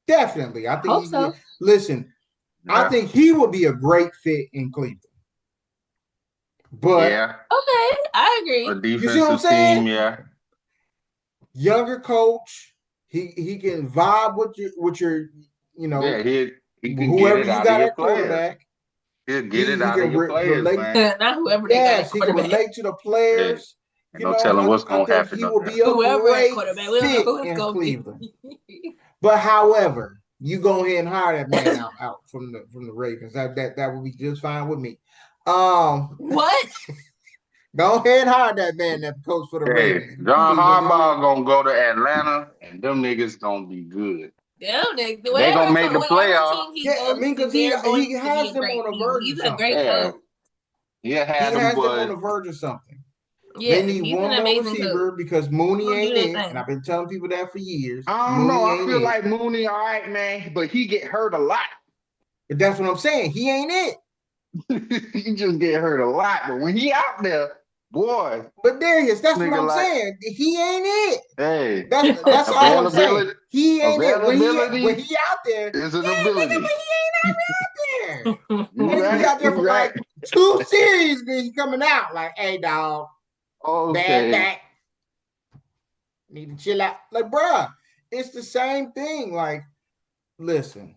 Definitely. I think Hope so. Listen, I think he would be a great fit in Cleveland. But okay, I agree. A defensive you see what I'm saying? team, Younger coach. He can vibe with your he can whoever get it you out got of your at players. quarterback. He'll get it He out of can your players, relate. man. Not whoever they Yes, got he at can quarterback. relate to the players. Ain't no telling what's I gonna think happen he up will there. be a Whoever at great quarterback, we don't know fit who it's in gonna Cleveland. be. But however, you go ahead and hire that man out from the Ravens. That would be just fine with me. What? Go ahead and hire that man that coach for the Hey, Ravens. John Cleveland. Harbaugh gonna go to Atlanta, and them niggas gonna be good. Damn, They gonna make the whatever playoffs. team he Yeah, I goes mean, to, because they're going he to be has a them great on the team. verge He's of a great something. Yeah. coach. He'll He have them has them on boys. the verge of something. Yeah, They need he's one an more amazing receiver coach. because Mooney He'll do ain't that it, thing. and I've been telling people that for years. I don't Mooney know. I ain't feel it. like Mooney, all right, man, but he get hurt a lot. But that's what I'm saying. He ain't it. He just get hurt a lot. But when he out there, boy, But Darius, that's what nigga I'm like, saying. He ain't it. hey, That's all I'm saying. availability, He ain't it. When availability he out there, is an yeah, nigga, ability. but he ain't out there. You He be out there you for like 2 series, then he coming out like, hey, dog, bad Okay. back. Need to chill out. Like, bruh, it's the same thing. Like, listen,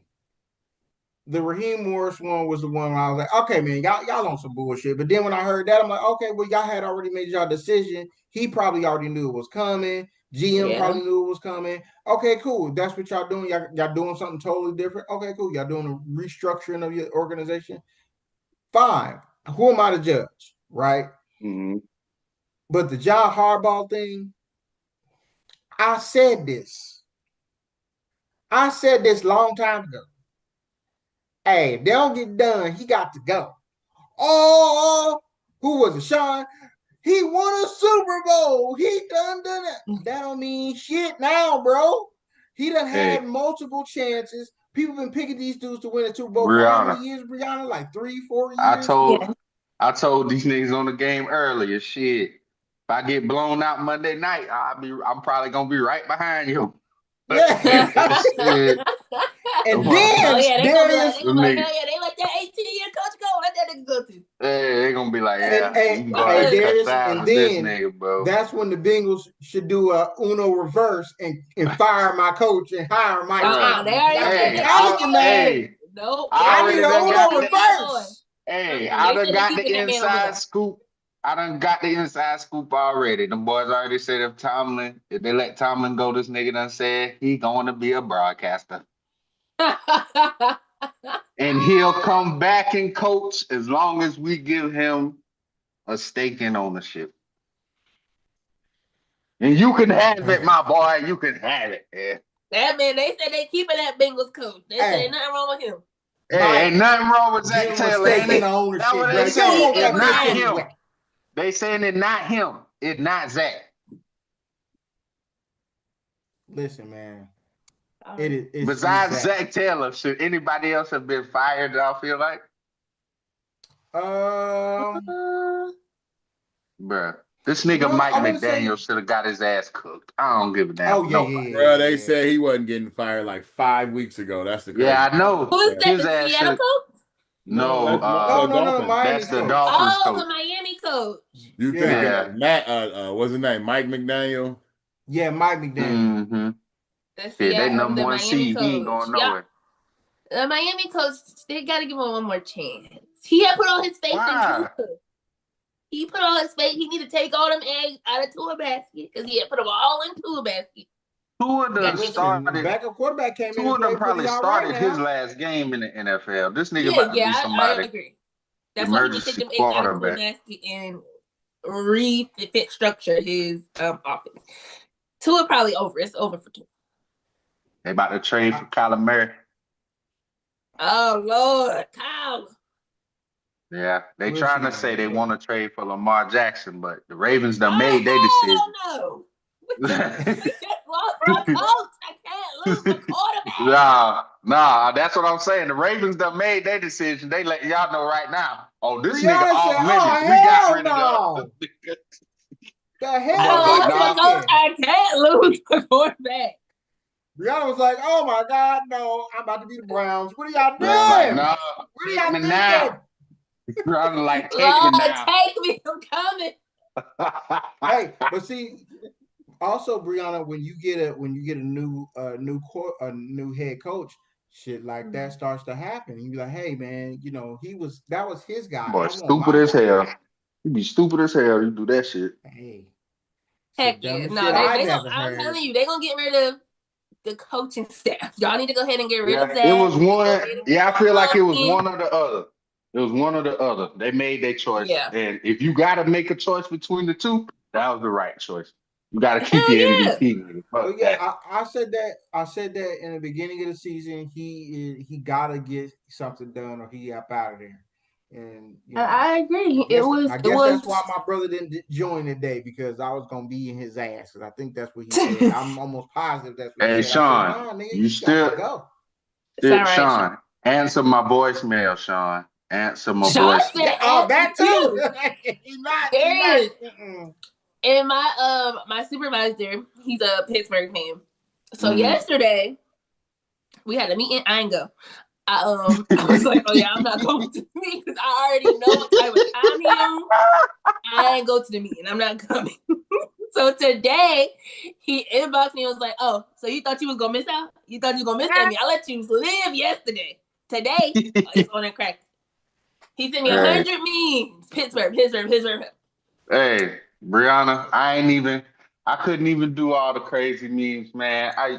the Raheem Morris one was the one where I was like, okay, man, y'all on some bullshit. But then when I heard that, I'm like, okay, well, y'all had already made y'all decision. He probably already knew it was coming. GM probably knew it was coming. Okay, cool. That's what y'all doing. Y'all doing something totally different. Okay, cool. Y'all doing a restructuring of your organization. Fine. Who am I to judge, right? Mm-hmm. But the John Harbaugh thing, I said this long time ago. Hey, if they don't get done, he got to go. Oh, who was it? Sean? He won a Super Bowl. He done it. That don't mean shit now, bro. He done had multiple chances. People been picking these dudes to win a Super Bowl for how many years, Brianna? Like 3-4 years? I told these niggas on the game earlier, shit. If I get blown out Monday night, I'm probably gonna be right behind you. Yeah. And then they gonna be like, hell yeah, they let that 18-year coach go. Let that nigga go too. Hey, they gonna be like, yeah, you can go hey, ahead and Darius, cut ties and with this then nigga, bro. that's when the Bengals should do a Uno reverse and fire my coach and hire Mike Tomlin. Nope. I need an Uno reverse. Hey, I done got the inside scoop. I done got the inside scoop already. The boys already said if they let Tomlin go, this nigga done said he going to be a broadcaster. And he'll come back and coach as long as we give him a stake in ownership. And you can have it, my boy. You can have it. Yeah. That man, they said they keeping that Bengals coach. They said ain't nothing wrong with him. Hey, ain't nothing wrong with Zach Taylor. Ain't it? That's what they saying. It's not him. They saying it's not him. It's not Zach. Listen, man. It's besides Zach Taylor, should anybody else have been fired? I feel like, bruh, this nigga Mike McDaniel should have got his ass cooked. I don't give a damn. Oh yeah, bro. They said he wasn't getting fired like 5 weeks ago. That's the crazy. Yeah, I know. Who is that? His the ass Seattle coach? No, that's the Dolphins coach. The Miami coach. You think Matt? What's his name? Mike McDaniel. Yeah, Mike McDaniel. Mm-hmm. They number one seed. He ain't going nowhere. The Miami coach, they got to give him one more chance. He had put all his faith in Tua. He put all his faith. He need to take all them eggs out of Tua basket because he had put them all in Tua basket. Tua done started. Backup quarterback came in. Tua done probably started his last game in the NFL. This nigga about to be somebody. I agree. That's why he need to take them eggs out of Tua basket and refit structure his offense. Tua probably over. It's over for Tua. They about to trade for Kyler Murray. Oh Lord, Kyle. Yeah, they trying to say they want to trade for Lamar Jackson, but the Ravens done made their decision. No. I can't lose the quarterback. Nah, that's what I'm saying. The Ravens done made their decision. They let y'all know right now. Oh, this nigga Brianna off said, limits. "Oh We got hell rid of the no! nigga. The I hell was are like, you nah. Coach, thinking?" I can't lose the quarterback. Brianna was like, "Oh my God, no! I'm about to be the Browns. What are y'all I'm like, doing? nah, What are take y'all me thinking?" now. I'm like, take me Lord, now. take me. I'm coming. Hey, but see, also Brianna, when you get a new head coach, shit like that starts to happen. You be like, "Hey man, that was his guy. Boy, I want stupid my as guy." hell. You be stupid as hell. You do that shit. Hey, it's the Heck yeah. dumbest No, shit they I gonna, never I'm heard. telling you, they gonna get rid of the coaching staff. Y'all need to go ahead and get rid of Yeah, that. it was Go one. ahead and Yeah, get I feel like it was Monken. one or the other. It was one or the other. They made their choice. Yeah. And if you got to make a choice between the two, that was the right choice. You got to keep Hell your yeah. MVP. Nigga. But Fuck yeah, that. I said that. I said that in the beginning of the season. He gotta get something done, or he up out of there. And I agree. I It guess was that's why my brother didn't join today, because I was gonna be in his ass. Because I think that's what he said. I'm almost positive that's what he Hey, said. I said, Sean, "Nah, nigga, you you got to still, go." right. Sean, answer my voicemail, Sean. Answer my Sean voicemail. said, That too. He not. there He not. is. And my supervisor, he's a Pittsburgh fan. So yesterday we had a meeting. I ain't go. I was like, oh yeah, I'm not going to the meeting because I already know what type of time he on. I ain't go to the meeting. I'm not coming. So today he inboxed me and was like, oh, so you thought you was gonna miss out? You thought you was gonna miss that me? I let you live yesterday. Today, it's on and crack. He sent me 100 memes. Pittsburgh. Hey, Brianna, I couldn't even do all the crazy memes, man. I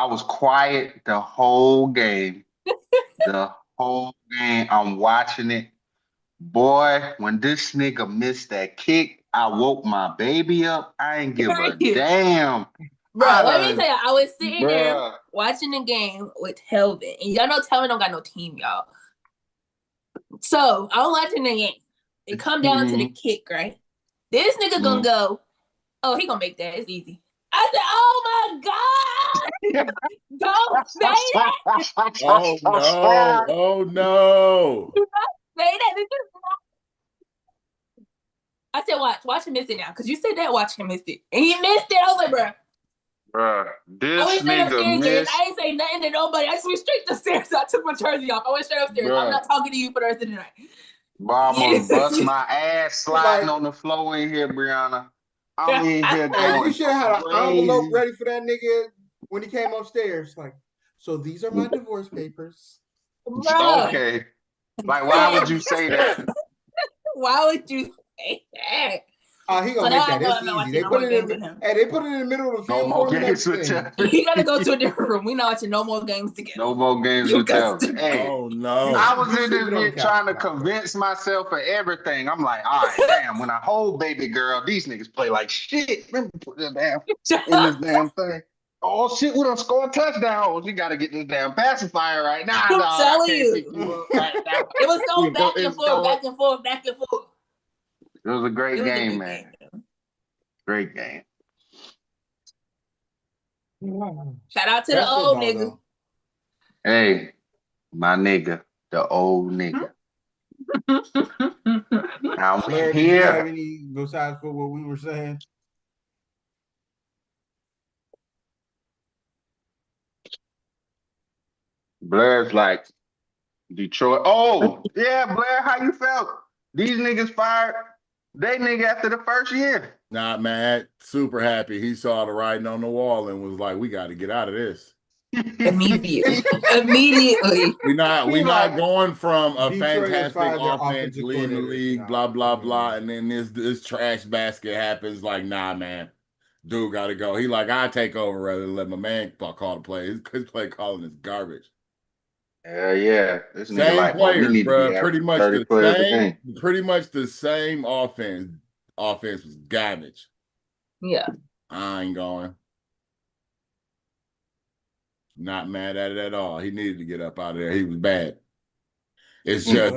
was quiet the whole game. The whole game. I'm watching it. Boy, when this nigga missed that kick, I woke my baby up. I ain't give a damn. Bro, let me tell you, I was sitting there watching the game with Telvin. And y'all know Telvin don't got no team, y'all. So I'm watching the game. It come down to the kick, right? This nigga gonna go, oh, he gonna make that. It's easy. I said, oh my God. Don't say that. Oh no. Oh no. Do not say that. I said, watch him miss it now. Because you said that, watch him miss it. And he missed it. I was like, bro. This I went straight nigga upstairs. I ain't say nothing to nobody. I just went straight upstairs. I took my jersey off. I went straight upstairs. I'm not talking to you for the rest of the night. I'm gonna bust my ass sliding on the floor in here, Brianna. I'm in here going. You should have had an envelope ready for that nigga when he came upstairs. Like, so these are my divorce papers. Bro. Okay. Like, why would you say that? Why would you say that? He gonna make that. It's easy. They put it in the middle of the field for him. You gotta go to a different room. We're not watching no more games together. No more games with Telvin. Hey, oh no! I was in this trying to convince myself of everything. I'm like, all right, damn. When I hold baby girl, these niggas play like shit. Let me put this damn in this damn thing. Oh shit, we done scored touchdowns. You gotta get this damn pacifier right now. I'm dog. telling you. It was so back and forth. It was a great game, man. Great game. Shout out to the old nigga. Hey, my nigga, the old nigga. Now Blair, did you have any besides for what we were saying? Blair's like Detroit. Oh, yeah, Blair, how you felt? These niggas fired they nigga after the first year. Nah, man, super happy. He saw the writing on the wall and was like, "We got to get out of this." Immediately. We're not going from a Detroit fantastic offense leading the league, blah blah blah, and then this trash basket happens. Like, nah, man, dude got to go. He like, I take over rather than let my man call the play. His play calling is garbage. Yeah, this same nigga like, players, bro. Pretty much the same offense. Offense was garbage. Yeah, I ain't going. Not mad at it at all. He needed to get up out of there. He was bad. It's just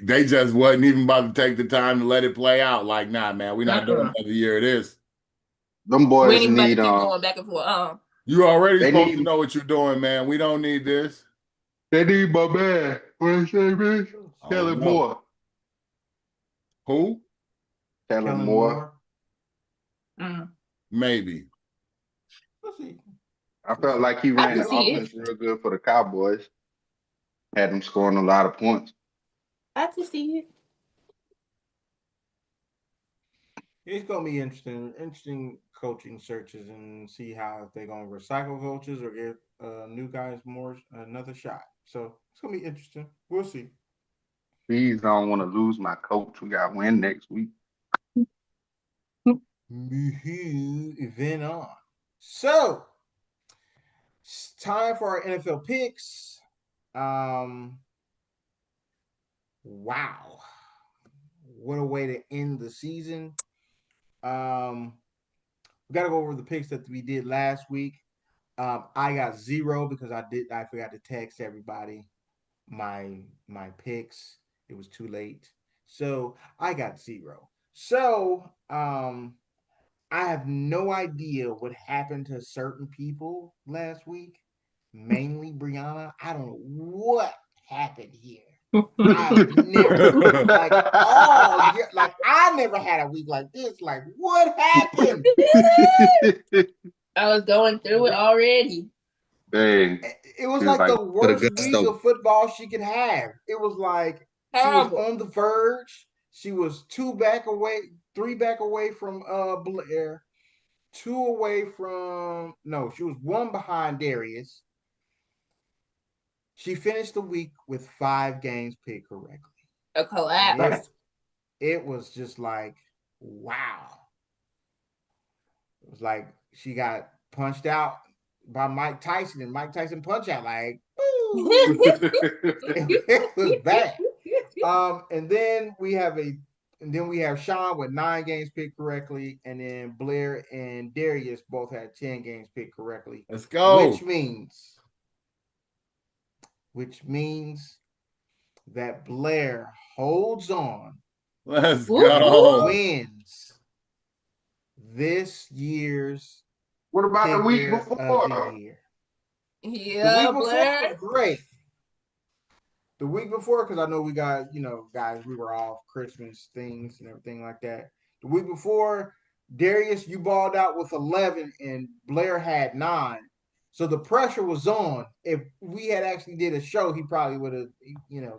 they just wasn't even about to take the time to let it play out. Like, nah, man, we're not doing another year of this. Them We boys ain't even about to need keep going back and forth. You already They supposed need- to know what you're doing, man. We don't need this. They need my man. What is his name? I Kellen don't know. Moore. Who? Kellen Moore. Maybe. We'll see. I felt like he I ran can the see offense real good for the Cowboys. Had them scoring a lot of points. I can see it. It's gonna be interesting coaching searches and see how if they're gonna recycle coaches or give new guys another shot. So it's gonna be interesting. We'll see. Please don't want to lose my coach. We got to win next week. Event on. So it's time for our NFL picks. Wow. What a way to end the season. We got to go over the picks that we did last week. I got 0 because I forgot to text everybody my picks. It was too late. So I got 0. So I have no idea what happened to certain people last week. Mainly Brianna. I don't know what happened here. I've never I never had a week like this. Like, what happened? I was going through it already. Dang. It was like the worst week of football she could have. It was like she was on the verge. She was 3 back away from Blair, 2 away from she was 1 behind Darius. She finished the week with 5 games picked correctly. A collapse. It was just like, wow. It was like she got punched out by Mike Tyson, and Mike Tyson punch out like, it was bad. And then we have Sean with 9 games picked correctly, and then Blair and Darius both had 10 games picked correctly. Let's go. Which means that Blair holds on. Let's go. Wins this year's. What about the week before? Yeah, the week Blair. before was great. The week before, because I know we got, guys, we were off Christmas things and everything like that. The week before, Darius, you balled out with 11 and Blair had 9. So the pressure was on. If we had actually did a show, he probably would have,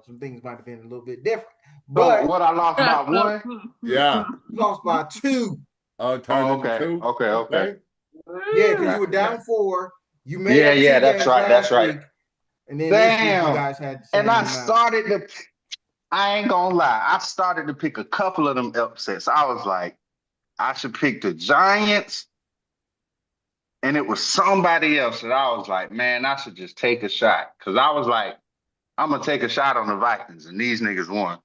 some things might have been a little bit different. But what, I lost by 1? Yeah. Lost by 2. Okay. 2? Okay. Yeah, because you were down 4. You made up 2 that's right. That's right. Week, and then damn, this week you guys had the same and I amount. started to. I ain't gonna lie. I started to pick a couple of them upsets. I was like, I should pick the Giants, and it was somebody else that I was like, man, I should just take a shot, because I was like, I'm gonna take a shot on the Vikings, and these niggas won.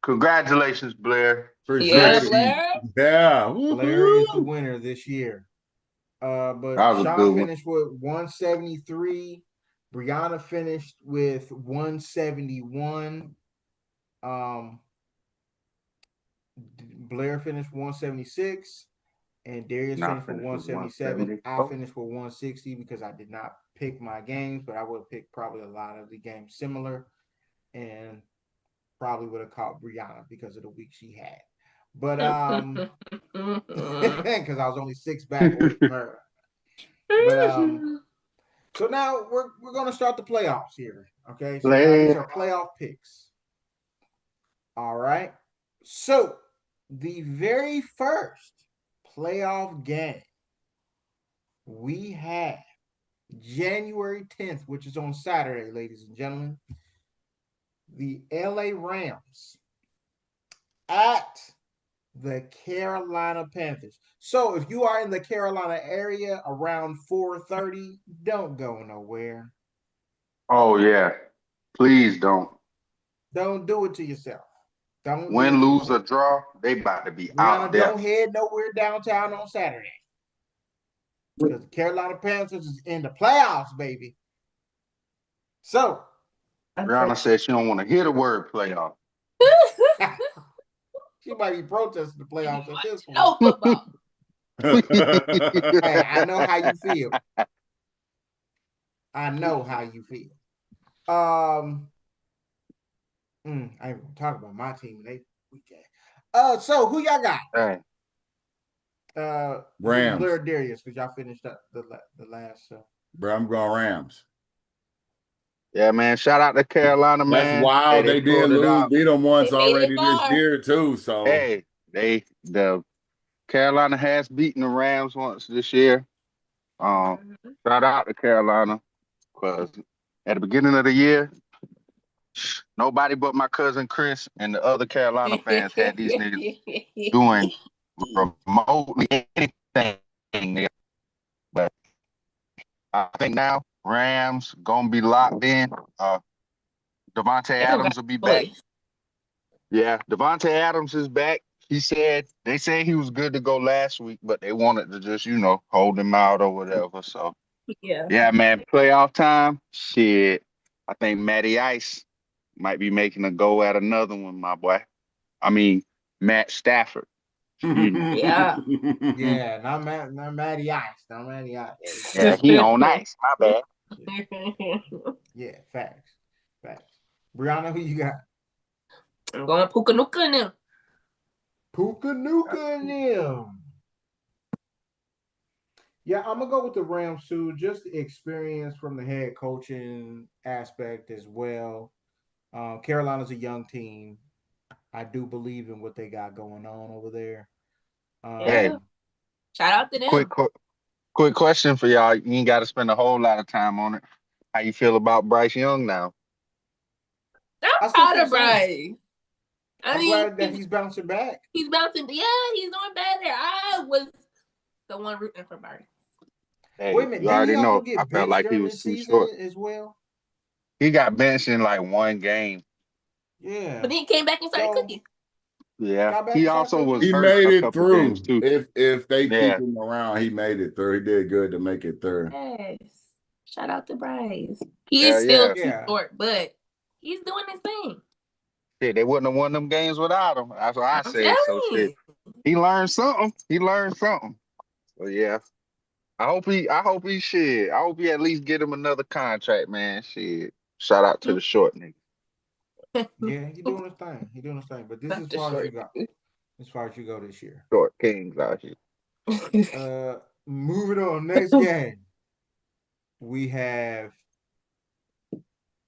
Congratulations, Blair. Yeah, Blair. Yeah. Blair is the winner this year. But Sean finished with 173. Brianna finished with 171. Blair finished 176. And Darius finished with 177. I finished with 160 because I did not pick my games, but I would have picked probably a lot of the games similar. And probably would have caught Brianna because of the week she had. But because I was only 6 back from her. But so now we're gonna start the playoffs here. Okay. So now these are playoff picks. All right. So the very first playoff game we have January 10th, which is on Saturday, ladies and gentlemen. The LA Rams at the Carolina Panthers. So if you are in the Carolina area around 4:30, don't go nowhere. Oh yeah. Please don't. Don't do it to yourself. Don't win, lose, or draw, they about to be out there. Don't head nowhere downtown on Saturday. Because the Carolina Panthers is in the playoffs, baby. So Brianna said she don't want to hear the word playoff. She might be protesting the playoffs at this point. No football. Hey, I know how you feel. I know how you feel. I ain't gonna talk about my team. They weekend. So who y'all got? Hey. Rams. Blair Darius, because y'all finished up the last. Bro, I'm going Rams. Yeah, man. Shout out to Carolina, man. That's wild. Hey, they did pulled it lose. out. Beat them once They made already it this far. year too. So Hey, the Carolina has beaten the Rams once this year. Shout out to Carolina, because at the beginning of the year, nobody but my cousin Chris and the other Carolina fans had these niggas doing remotely anything. But I think now Rams gonna be locked in. Devontae Adams will be back. Yeah, Devontae Adams is back. They said he was good to go last week, but they wanted to just, hold him out or whatever. So yeah, man, playoff time. Shit. I think Matty Ice might be making a go at another one, my boy. I mean, Matt Stafford. Yeah. Yeah, not Matty Ice. Not Matty Ice. Yeah, he on ice. My bad. Yeah, facts. Brianna, who you got? I'm going Puka Nuka and them. Puka Nuka and them. Yeah, I'm gonna go with the Rams too. Just the experience from the head coaching aspect as well. Carolina's a young team. I do believe in what they got going on over there. Hey, shout out to them. Quick question for y'all. You ain't got to spend a whole lot of time on it. How you feel about Bryce Young now? I'm proud of Bryce. I'm glad that he's bouncing back. He's bouncing. Yeah, he's doing better. I was the one rooting for Bryce. Hey, wait a minute, you already know. Get I felt like he was too short as well. He got benched in like one game. Yeah, but then he came back and started cooking. Yeah, he also was. He hurt made a it couple through. games too. If they keep him around, he made it through. He did good to make it through. Yes, shout out to Bryce. He is still too short, but he's doing his thing. Shit, they wouldn't have won them games without him. That's what I say. So shit, he learned something. So yeah, I hope he at least get him another contract, man. Shit, shout out to the short nigga. Yeah, he doing his thing. But this is as far as you go. As far as you go this year. Short kings out here. Moving on. Next game. We have.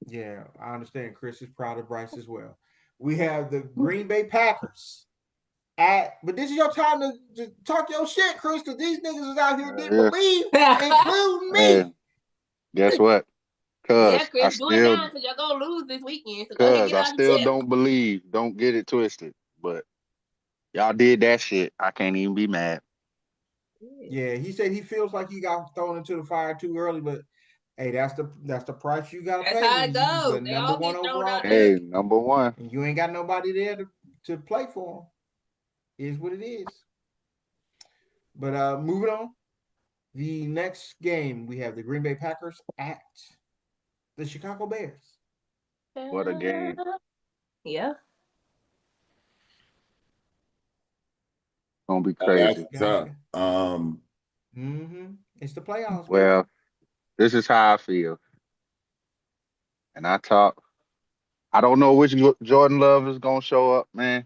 Yeah, I understand. Chris is proud of Bryce as well. We have the Green Bay Packers. But this is your time to talk your shit, Chris, because these niggas is out here didn't believe, including me. Hey, guess what? Chris, do it now because y'all gonna lose this weekend. So go ahead and get I still don't believe. Don't get it twisted. But y'all did that shit. I can't even be mad. Yeah, he said he feels like he got thrown into the fire too early, but hey, that's the price you gotta pay. That's how it goes. The number one overall. Hey, number one. And you ain't got nobody there to play for him. Is what it is. But moving on. The next game we have the Green Bay Packers at the Chicago Bears. What a game. Yeah. Gonna be crazy. That's tough. It's the playoffs. Well, this is how I feel. And I don't know which Jordan Love is gonna show up, man.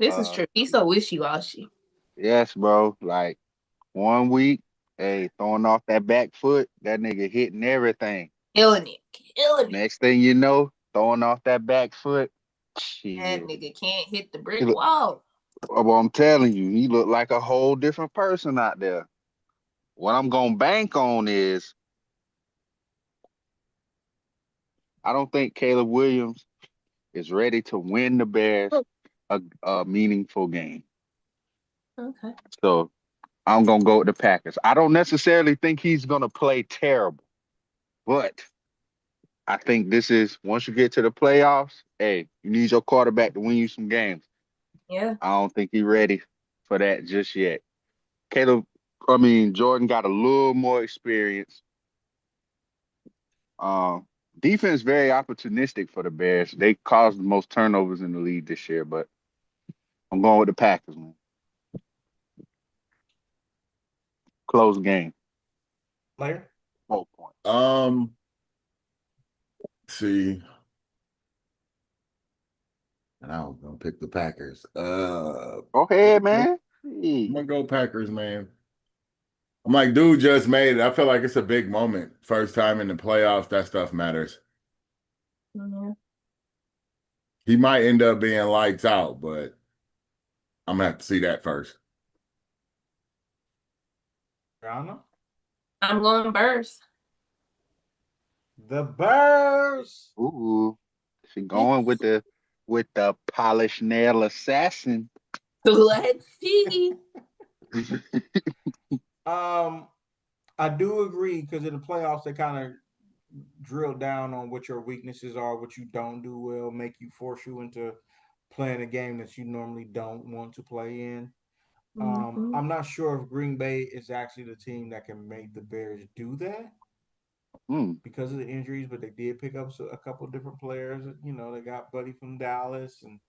This is true. He's so wishy-washy. Yes, bro. Like 1 week, hey, throwing off that back foot, that nigga hitting everything. Killing it. Next thing you know, throwing off that back foot. Shit. That nigga can't hit the brick wall. Well, I'm telling you, he looked like a whole different person out there. What I'm gonna bank on is I don't think Caleb Williams is ready to win the Bears a meaningful game. Okay. So I'm gonna go with the Packers. I don't necessarily think he's gonna play terrible, but I think this is once you get to the playoffs, hey, you need your quarterback to win you some games. Yeah. I don't think he's ready for that just yet. Jordan got a little more experience. Defense very opportunistic for the Bears. They caused the most turnovers in the league this year, but I'm going with the Packers, man. Close game. Player? 4 points. See. And I was gonna pick the Packers. Go ahead, man. I'm gonna go Packers, man. I'm like, dude just made it. I feel like it's a big moment. First time in the playoffs, that stuff matters. Mm-hmm. He might end up being lights out, but I'm gonna have to see that first. Rihanna? I'm going Bears. The Bears. Ooh, she going with the polished nail assassin. Let's see. I do agree because in the playoffs they kind of drill down on what your weaknesses are, what you don't do well, force you into playing a game that you normally don't want to play in. Mm-hmm. I'm not sure if Green Bay is actually the team that can make the Bears do that because of the injuries, but they did pick up a couple of different players. You know, they got Buddy from Dallas and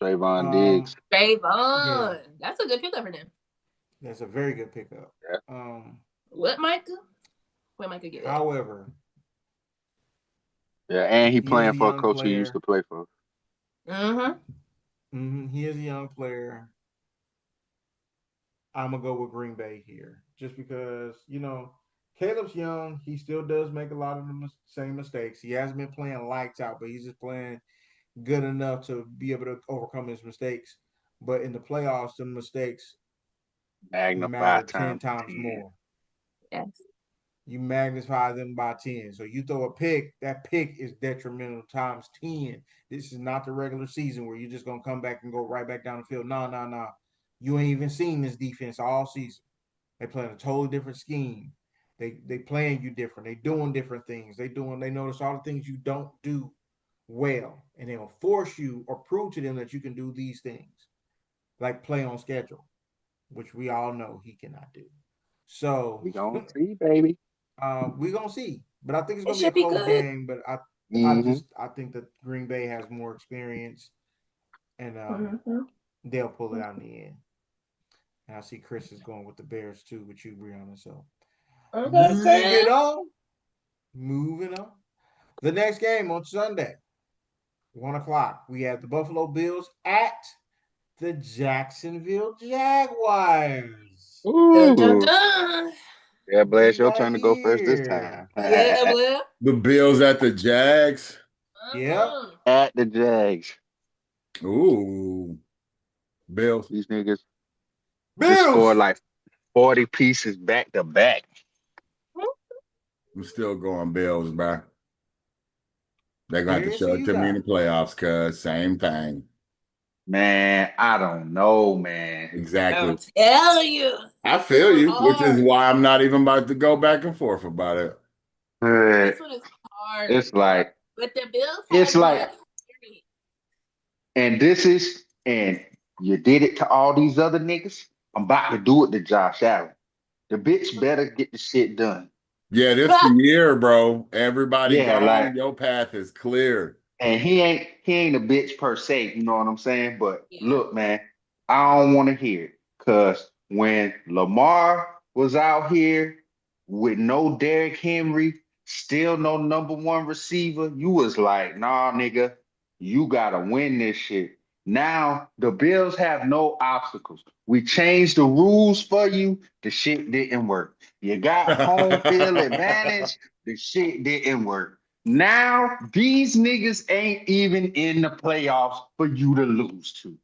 Trayvon Diggs. Trayvon. Yeah. That's a good pickup for them. That's a very good pickup. Yeah. What Micah? Where Micah get it? However. Yeah, and he playing for a coach he used to play for. He is a young player. I'm going to go with Green Bay here just because, you know, Caleb's young. He still does make a lot of the same mistakes. He hasn't been playing lights out, but he's just playing good enough to be able to overcome his mistakes. But in the playoffs, the mistakes matter 10 times more. Yes. You magnify them by 10. So you throw a pick, that pick is detrimental times 10. This is not the regular season where you're just going to come back and go right back down the field. No. You ain't even seen this defense all season. They playing a totally different scheme. They playing you different. They doing different things. They notice all the things you don't do well. And they'll force you or prove to them that you can do these things. Like play on schedule, which we all know he cannot do. So we gonna see, baby. We're gonna see, but I think it's gonna be a close game. But I think that Green Bay has more experience, and they'll pull it out in the end. And I see Chris is going with the Bears too, with you, Brianna. So moving on. The next game on Sunday, 1:00. We have the Buffalo Bills at the Jacksonville Jaguars. Dun, dun, dun. Yeah, Blair, it's your turn to go first this time. Yeah, Blair. The Bills at the Jags. Yep. At the Jags. Ooh. Bills. These niggas scored like 40 pieces back to back. I'm still going Bills, bro. They're going to have to show it to me in the playoffs, cuz same thing. Man, I don't know, man. Exactly. I'll tell you. I feel you, which is why I'm not even about to go back and forth about it. This one is hard. It's like, but the Bills it's like, and you did it to all these other niggas. I'm about to do it to Josh Allen. The bitch better get the shit done. Yeah, this the year, bro. Everybody gone. Your path is clear. And he ain't a bitch per se, you know what I'm saying? But look, man, I don't want to hear it. Cause when Lamar was out here with no Derrick Henry, still no #1 receiver, you was like, nah, nigga, you gotta win this shit. Now the Bills have no obstacles. We changed the rules for you. The shit didn't work. You got home field advantage. The shit didn't work. Now these niggas ain't even in the playoffs for you to lose to.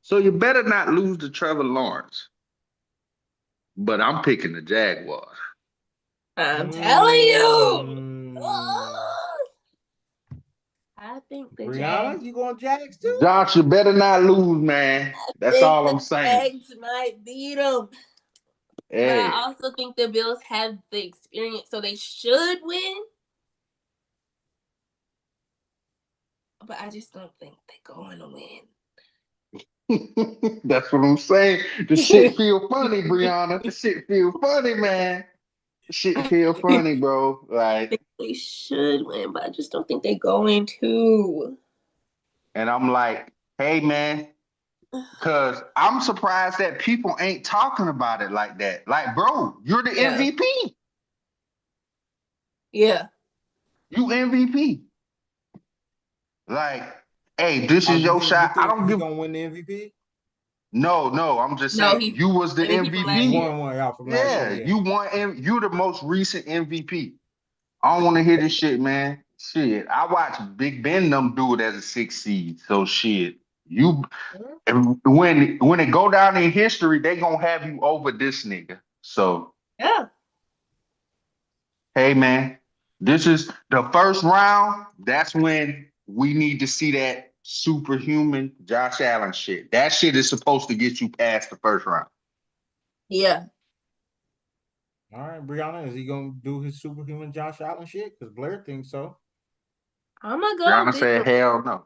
So you better not lose to Trevor Lawrence. But I'm picking the Jaguars. I'm telling you. I think the Jags. You going Jags too? Josh, you better not lose, man. That's all I'm saying. Jags might beat them. Hey. But I also think the Bills have the experience, so they should win. But I just don't think they're going to win. That's what I'm saying. The shit feel funny, Brianna. The shit feel funny, man. shit feel funny, bro. Like, they should win, but I just don't think they're going to. and I'm like, hey man, because I'm surprised that people ain't talking about it like that. Like, bro, you're the MVP. Yeah. You MVP. Like, hey, this is your shot. I don't he's give. gonna win the MVP. No, I'm just No, saying you was the MVP. One out from last year. Yeah. You won. You the most recent MVP. I don't want to hear this shit, man. Shit, I watched Big Ben them do it as a 6 seed. So shit, you when it go down in history, they gonna have you over this nigga. So yeah. Hey man, this is the first round. That's when we need to see that superhuman Josh Allen shit. That shit is supposed to get you past the first round. Yeah. All right, Brianna, is he gonna do his superhuman Josh Allen shit? Because Blair thinks so. I'm gonna go. Brianna said, "Hell no."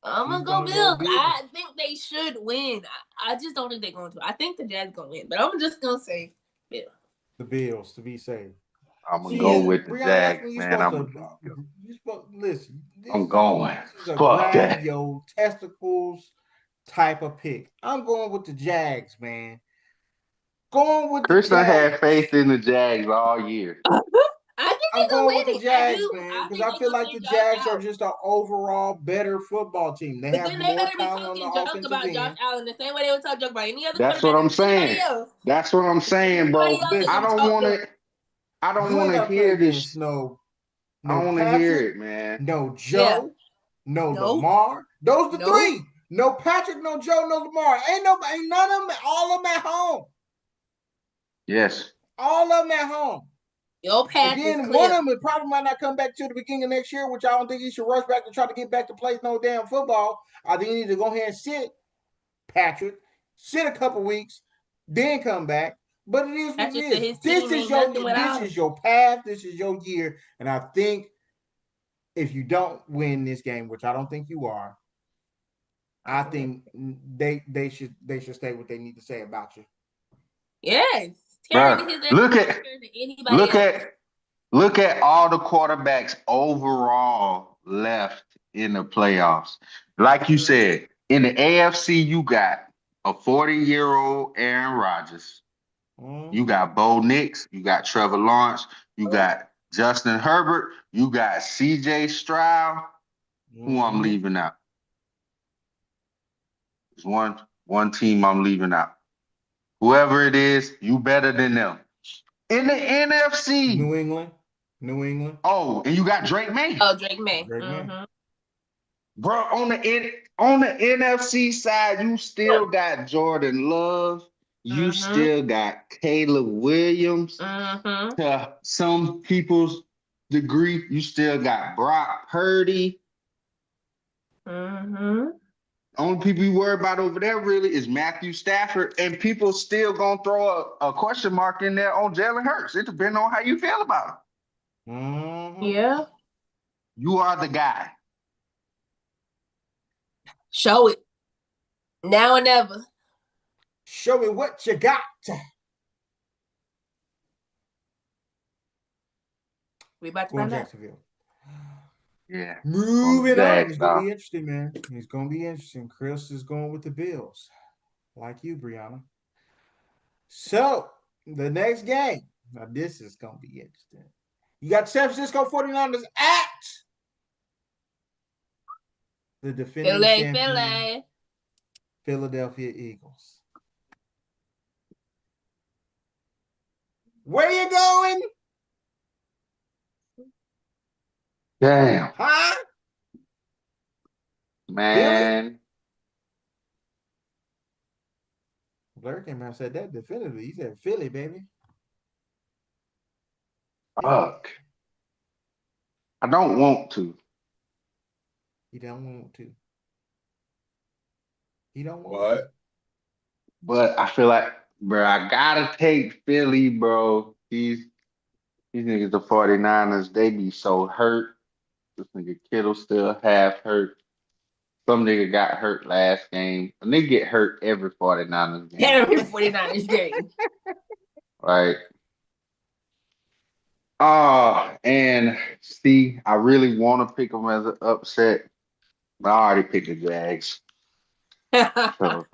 I'm gonna go Bills. I think they should win. I just don't think they're going to. I think the Jags gonna win, but I'm just gonna say Bills. The Bills to be safe. I'm gonna go with the Jags, man. Listen. I'm going. This is a grab your testicles type of pick. I'm going with the Jags, man. Going with Chris the Jags. had faith in the Jags all year. I'm going with the Jags, man, because I feel like the Jags are just an overall better football team. They have more talent on the offensive end. Josh Allen the same way they would talk joke about any other. That's what I'm saying. That's what I'm saying, bro. I don't want to hear this. No, I don't want to hear it, man. No Joe, no Lamar. Those are the three. No Patrick, no Joe, no Lamar. Ain't none of them. All of them at home. Yes. All of them at home. Your path Again, is clear. one of them probably might not come back to the beginning of next year, which I don't think he should rush back to try to get back to play no damn football. I think he need to go ahead and sit, Patrick, sit a couple weeks, then come back. But it is what it is. This is your path. This is your year. And I think if you don't win this game, which I don't think you are, I think they should stay what they need to say about you. Yes. Bruh, look at all the quarterbacks overall left in the playoffs. Like you said, in the AFC, you got a 40-year-old Aaron Rodgers. You got Bo Nix. You got Trevor Lawrence. You got Justin Herbert. You got CJ Stroud. Who I'm leaving out? There's one team I'm leaving out. Whoever it is, you better than them. In the NFC. New England. Oh, and you got Drake May. Oh, Drake May. Bro, on the NFC side, you still got Jordan Love. You still got Caleb Williams. To some people's degree, you still got Brock Purdy. Only people you worry about over there really is Matthew Stafford, and people still gonna throw a question mark in there on Jalen Hurts. It depends on how you feel about him. Yeah. You are the guy. Show it. Now or never. Show me what you got. We about to find out. Yeah. Moving on. It's going to be interesting, man. It's going to be interesting. Chris is going with the Bills. Like you, Brianna. So, the next game. Now, this is going to be interesting. You got San Francisco 49ers at the defending champion Philadelphia Eagles. Where you going? Damn. Huh? Man. Blair came out and said that definitively. He said Philly, baby. Fuck. I don't want to. He don't want to. He don't want what? to. But I feel like, bro, I gotta take Philly, bro. These niggas, the 49ers, they be so hurt. This nigga Kittle still half hurt. Some nigga got hurt last game. A nigga get hurt every 49ers game. Every 49ers game. Right. And see, I really want to pick them as an upset, but I already picked the Jags. So,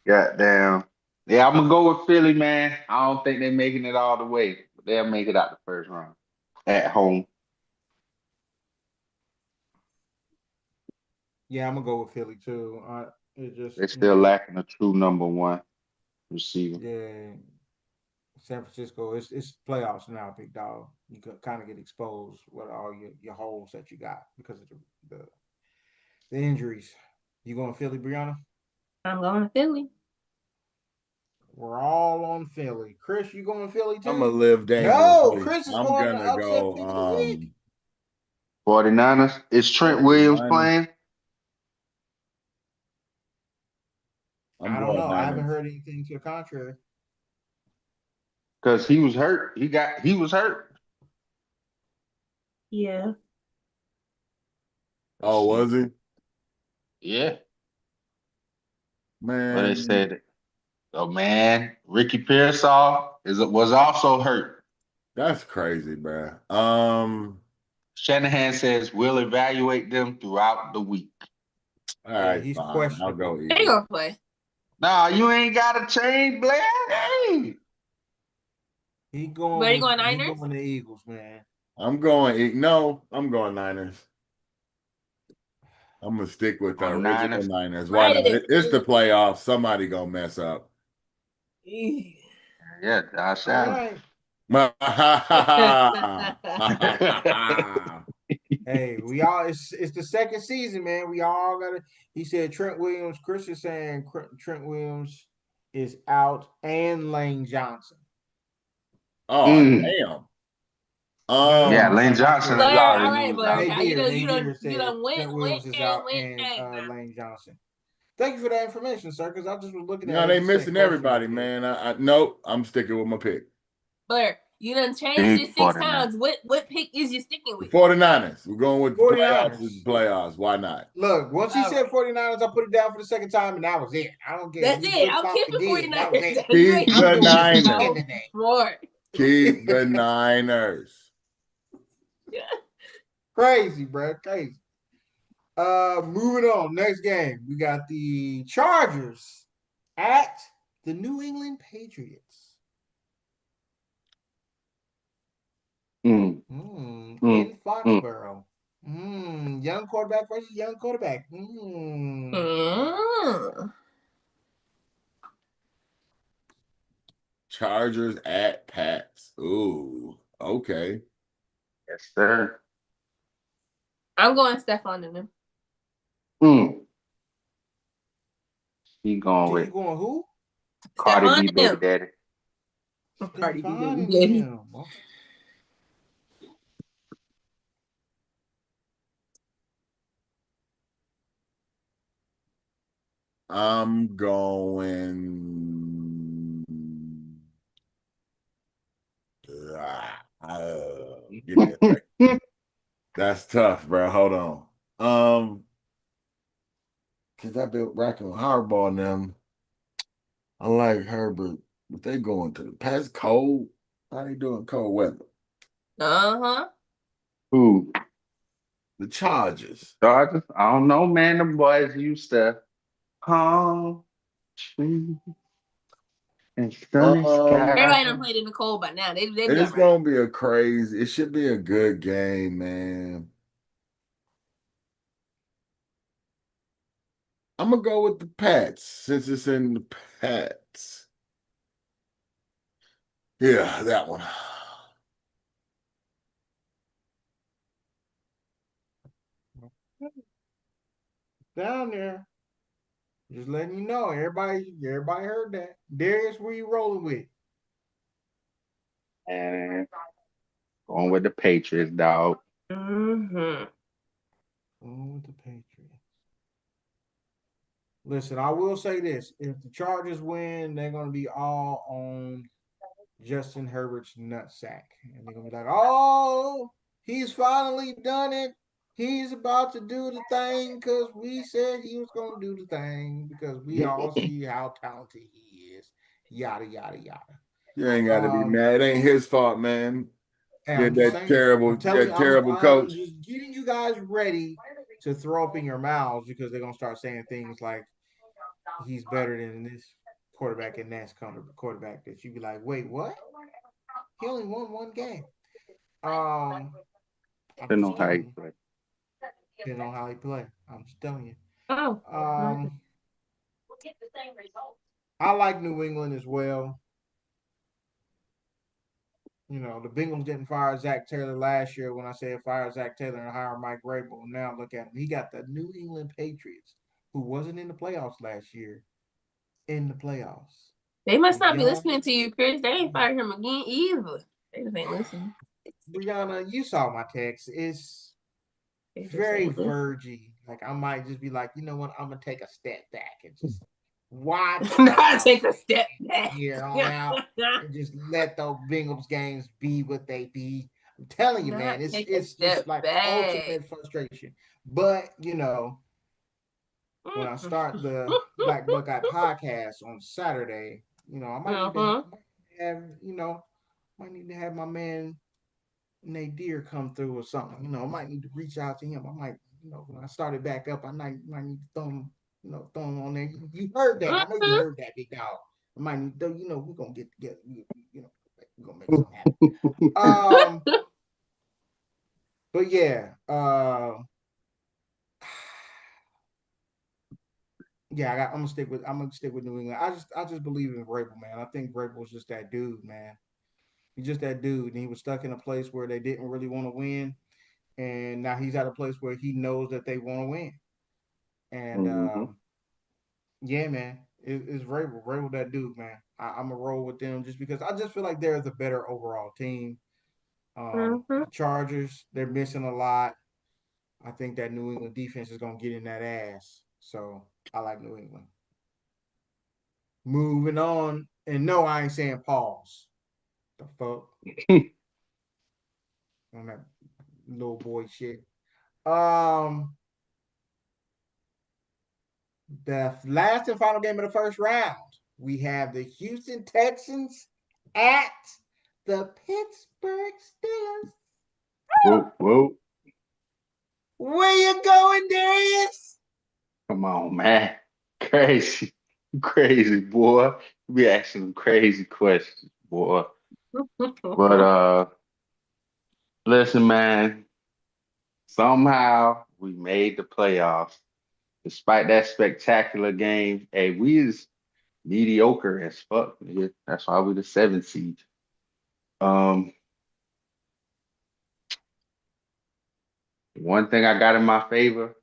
goddamn. Yeah, I'm gonna go with Philly, man. I don't think they're making it all the way, but they'll make it out the first round at home. Yeah, I'm gonna go with Philly too. It just They're still lacking a true number one receiver. yeah. San Francisco, it's playoffs now, big dog. You can kind of get exposed with all your holes that you got because of the injuries. You going Philly, Brianna? I'm going Philly. We're all on Philly. Chris, you going Philly too? I'm gonna live No, dangerously. Chris is I'm going to gonna upset go pick of the week. 49ers. Is Trent Williams 49ers. playing? I don't know. I haven't heard anything to the contrary. Because he was hurt. He was hurt. Yeah. Oh, was he? Yeah. Man. But they said, oh man, Ricky Pearsall was also hurt. That's crazy, bro. Shanahan says we'll evaluate them throughout the week. All right, he's fine. questionable. I'll go They Eagles. gonna play. Nah, you ain't gotta change, Blair. Hey. He going. Where you going, Niners? He going the Eagles, man. I'm going Niners. I'm gonna stick with the original Niners. Why not? It's the playoffs. Somebody gonna mess up. Yeah, Josh Allen. Hey, we all it's the second season, man. We all gotta. He said Trent Williams. Chris is saying Trent Williams is out, and Lane Johnson. Oh damn. Yeah, Lane Johnson is Blair, already all right, Blair. You done Trent Williams is out and Lane Johnson. Thank you for that information, sir. Because I just was looking at. No, they missing everybody, man. Nope. I'm sticking with my pick. Blair, you done changed it 6 times. What pick is you sticking with? 49ers. We're going with 49ers. Playoffs. Why not? Look, once he said 49ers, I put it down for the second time, and that was it. I don't care. That's it. I'm keeping 49ers. Keep the Niners. More. Keep the Niners. Crazy, bro. Crazy. Moving on. Next game. We got the Chargers at the New England Patriots. In Foxborough. Young quarterback versus young quarterback. Chargers at Pats. Ooh, okay. Yes, sir. I'm going Stephon in them. He going with. You going who? Cardi B, baby daddy. Cardi B, baby daddy. I'm going. Give me a second. That's tough, bro. Hold on. Cause I've been racking with Harbaugh and them. I like Herbert, but they going to the past cold. How they doing cold weather? Who? The Chargers. Chargers? I don't know, man. The boys used to calm and sunny sky. Everybody done played in the cold by now. It's gonna be a crazy. It should be a good game, man. I'm gonna go with the Pats since it's in the Pats. Yeah, that one. Down there. Just letting you know. Everybody heard that. Darius, where you rolling with? And going with the Patriots, dog. Going with the Patriots. Listen, I will say this. If the Chargers win, they're going to be all on Justin Herbert's nutsack. And they're going to be like, oh, he's finally done it. He's about to do the thing because we said he was going to do the thing because we all see how talented he is. Yada, yada, yada. You ain't got to be mad. It ain't his fault, man. And Yeah, I'm just that saying, terrible, I'm telling you, that terrible I'm coach. just getting you guys ready to throw up in your mouths because they're gonna start saying things like he's better than this quarterback and that quarterback that you be like, wait, what? He only won one game. I'm Depending just on how telling he you. play. Depending on how he play. I'm just telling you. Oh. I like New England as well. You know, the Bengals didn't fire Zach Taylor last year when I said fire Zach Taylor and hire Mike Vrabel. Now look at him. He got the New England Patriots, who wasn't in the playoffs last year, in the playoffs. They must not be listening to you, Chris. They ain't fired him again either. They just ain't listening. Brianna, you saw my text. It's very vergy. Like I might just be like, you know what? I'm gonna take a step back and just watch. Not take a step back here on out and just let those Bengals games be what they be. I'm telling you, man, it's just like ultimate frustration. But you know, when I start the Black Buckeye podcast on Saturday, you know, I might need to have, you know, might need to have my man Nadir come through or something. You know, I might need to reach out to him. I might, you know, when I started back up, I might need to throw him, you know, throw him on there. You heard that. I know you heard that, big dog. I might need to, you know, we're gonna get together. You know, we're gonna make something happen. But yeah, yeah, I'm gonna stick with New England. I just believe in Vrabel, man. I think Vrabel's just that dude, man. He's just that dude, and he was stuck in a place where they didn't really want to win, and now he's at a place where he knows that they want to win. And yeah, man, it's Vrabel. Vrabel, that dude, man. I'm gonna roll with them just because I just feel like they're the better overall team. The Chargers, they're missing a lot. I think that New England defense is gonna get in that ass. So I like New England. Moving on, and no, I ain't saying pause. The fuck on that little boy shit. The last and final game of the first round, we have the Houston Texans at the Pittsburgh Steelers. Whoa. Where you going, Darius? Come on, man. Crazy, boy. You be asking them crazy questions, boy. But listen, man. Somehow we made the playoffs. Despite that spectacular game, hey, we is mediocre as fuck, nigga. That's why we the 7th seed. One thing I got in my favor,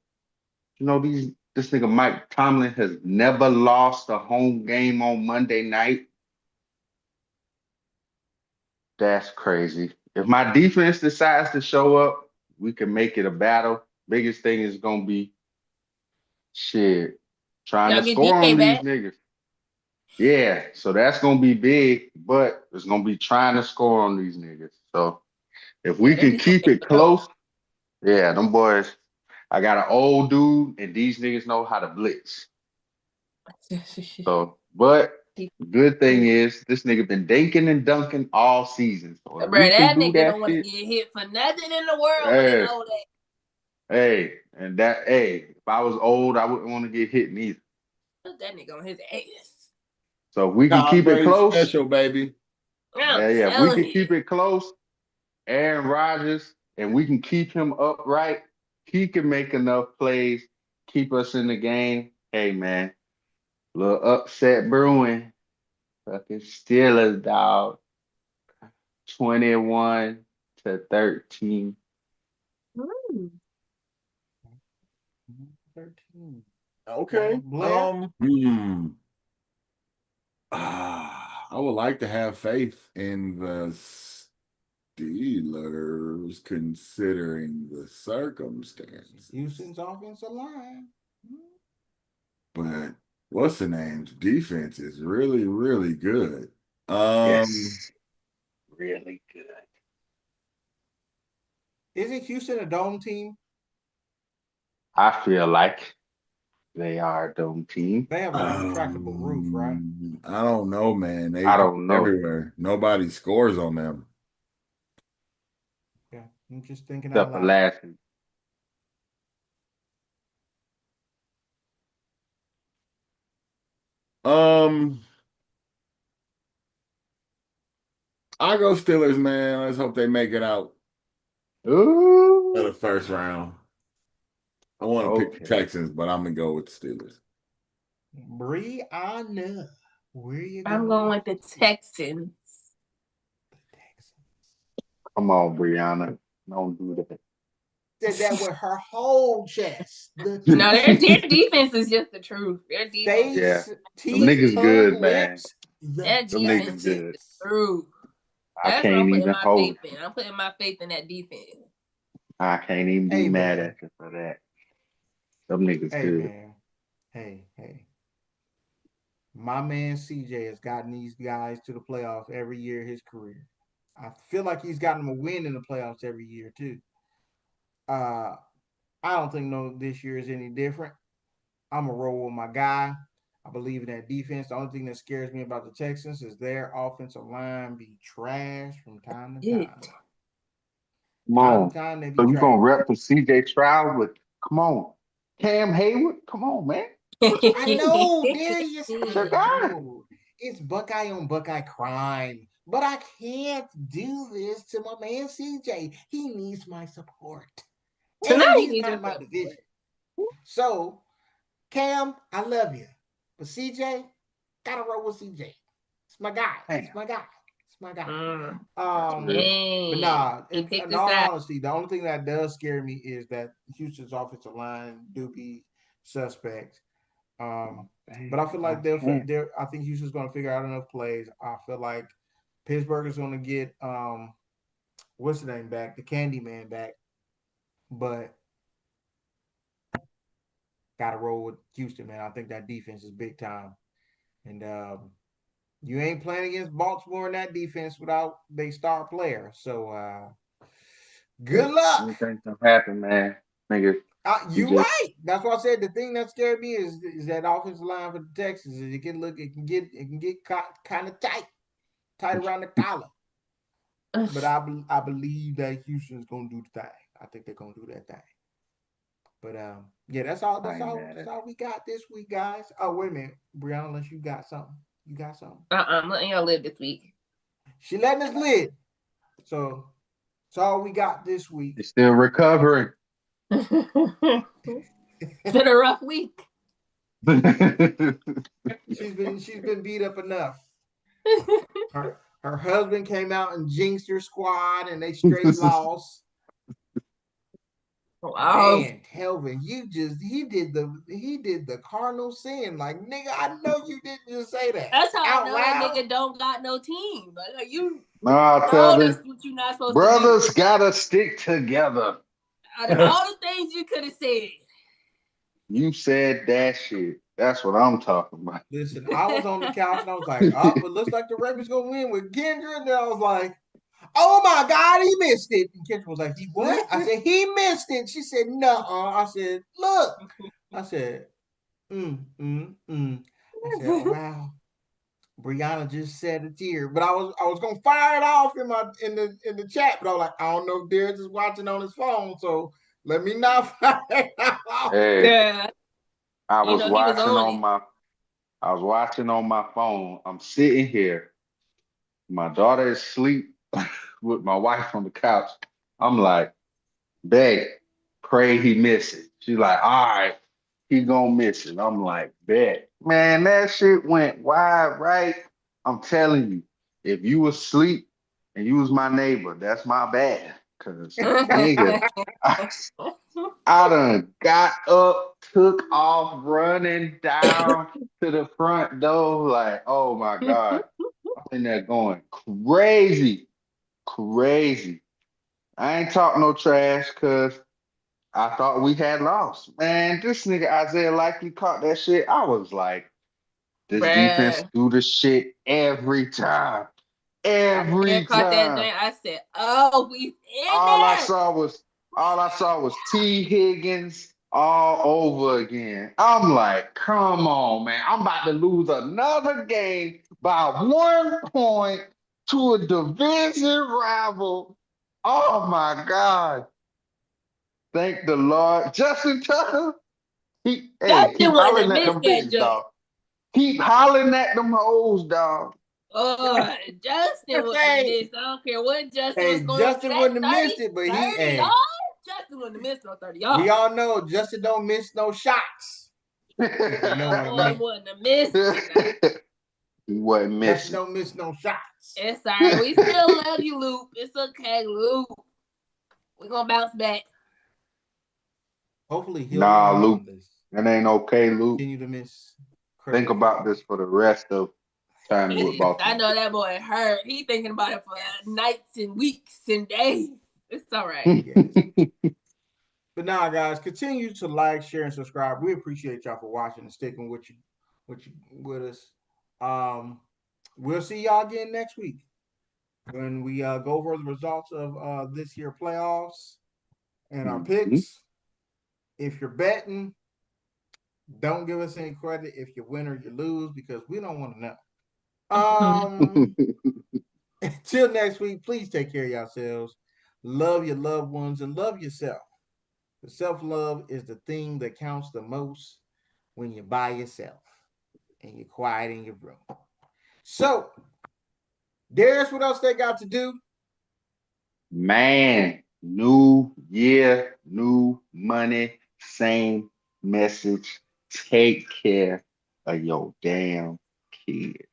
you know, this nigga Mike Tomlin has never lost a home game on Monday night. That's crazy. If my defense decides to show up, we can make it a battle. Biggest thing is gonna be shit, trying to score on these niggas. Yeah, so that's gonna be big, but it's gonna be trying to score on these niggas. So if we can keep it close, yeah, them boys. I got an old dude, and these niggas know how to blitz. So, but good thing is this nigga been dinking and dunking all season. So bro, that nigga don't want to get hit for nothing in the world, but they know that. If I was old, I wouldn't want to get hit neither. Put that nigga on his ass. So if we can keep it close, special, baby. Yeah. If we can keep it close, Aaron Rodgers, and we can keep him upright, he can make enough plays, keep us in the game. Hey, man, little upset brewing. Fucking Steelers, dog. 21-13. Mm. 13. Okay. Blair? I would like to have faith in the Steelers considering the circumstances. Houston's offensive line. But what's the name's defense is really, really good. Yes. Really good. Isn't Houston a dome team? I feel like. They are a dumb team. They have a retractable roof, right? I don't know, man. They I don't know. everywhere. Nobody scores on them. Yeah, I'm just thinking out Except for loud. last week. I go Steelers, man. Let's hope they make it out Ooh. for the first round. I want to pick the Texans, but I'm gonna go with the Steelers. Brianna, where you going? I'm going with the Texans. Come on, Brianna. Don't do that. Said that with her whole chest. No, their defense is just the truth. Their defense, Yeah. teeth, Them niggas tongue, good, man. lips, their Them defense niggas is good. the truth. I That's what can't I'm putting even my hold. faith in. I'm putting my faith in that defense. I can't even be Hey, mad man. at you for that. Them niggas Hey, good. man. Hey. My man CJ has gotten these guys to the playoffs every year of his career. I feel like he's gotten them a win in the playoffs every year, too. I don't think this year is any different. I'm going to roll with my guy. I believe in that defense. The only thing that scares me about the Texans is their offensive line be trash from time to time. Come on. Time they be So you trash. gonna rep for CJ Stroud with? Come on, Cam Hayward. Come on, man. I know, Darius. Your guy. It's Buckeye on Buckeye crime, but I can't do this to my man CJ. He needs my support. Tonight And he he's needs not your my support. division. So, Cam, I love you, but CJ, gotta roll with CJ. It's my guy. It's my guy. It's my guy. But nah, in all honesty, the only thing that does scare me is that Houston's offensive line do be suspect. But I feel like I think Houston's going to figure out enough plays. I feel like Pittsburgh is going to get what's the name back, the Candyman back, but got to roll with Houston, man. I think that defense is big time, and you ain't playing against Baltimore in that defense without their star player. So good luck. Anything can happen, man. Nigga. You right. That's why I said the thing that scared me is that offensive line for the Texans. Is it can get kind of tight around the collar. But I believe that Houston's gonna do the thing. I think they're gonna do that thing. But yeah, that's all we got this week, guys. Oh, wait a minute, Brianna, unless you got something. You got something? I'm letting y'all live this week. She letting us live. So that's all we got this week. You're still recovering. It's been a rough week. She's been beat up enough. Her husband came out and jinxed her squad, and they straight lost. Wow. Man, Kelvin, he did the cardinal sin. Like, nigga, I know you didn't just say that. That's how out I know loud. that nigga don't got no team. Like you. Nah, Kelvin. What you not supposed brothers to do. Gotta stick together. Out of all the things you could have said. You said that shit. That's what I'm talking about. Listen, I was on the couch and I was like, oh, it looks like the Ravens gonna win with Kendra. And then I was like, oh my God, he missed it. And Kendra was like, he what? I said, he missed it. She said, no. I said, look. I said, I said, oh, wow. Brianna just said a tear. But I was gonna fire it off in the chat, but I was like, I don't know if Darius is watching on his phone, so let me not fire it off. Hey, yeah. I was watching on my phone. I'm sitting here. My daughter is asleep with my wife on the couch. I'm like, babe, pray he miss it. She's like, all right, he gonna miss it. I'm like, bet. Man, that shit went wide right. I'm telling you, if you was asleep and you was my neighbor, that's my bad. Cause nigga, I done got up, took off, running down to the front door, like, oh my God. I'm in there going crazy. I ain't talk no trash because I thought we had lost. Man, this nigga Isaiah Likely caught that shit. I was like, this defense do the shit every time. Every caught time. That thing. I said, oh, we in all there. I saw was T. Higgins all over again. I'm like, come on, man. I'm about to lose another game by 1 point to a division rival. Oh my God. Thank the Lord. Justin Tucker. Keep Justin wouldn't have hollering at missed them that bitches, jump. dog. Keep hollering at them hoes, dog. Justin wouldn't have missed. I don't care what Justin was going Justin to wouldn't have missed it, but 30 yards? Justin wouldn't have missed no 30 yards. We all know Justin don't miss no shots. If you know what I mean. Wouldn't have missed it. He wasn't missing. Justin don't miss no shots. It's all right. We still love you, Luke. It's okay, Luke. We're going to bounce back. Hopefully he'll Nah, learn Luke. from this. That ain't okay, Luke. Continue to miss. Think about this for the rest of time with Baltimore. I know that boy hurt. He thinking about it for nights and weeks and days. It's all right. But now, guys, continue to like, share, and subscribe. We appreciate y'all for watching and sticking with us. We'll see y'all again next week when we go over the results of this year playoffs and our picks. If you're betting, don't give us any credit if you win or you lose because we don't want to know. Until next week, please take care of yourselves. Love your loved ones and love yourself. The self-love is the thing that counts the most when you're by yourself and you're quiet in your room. So, Darius, what else they got to do? Man, new year, new money, same message. Take care of your damn kids.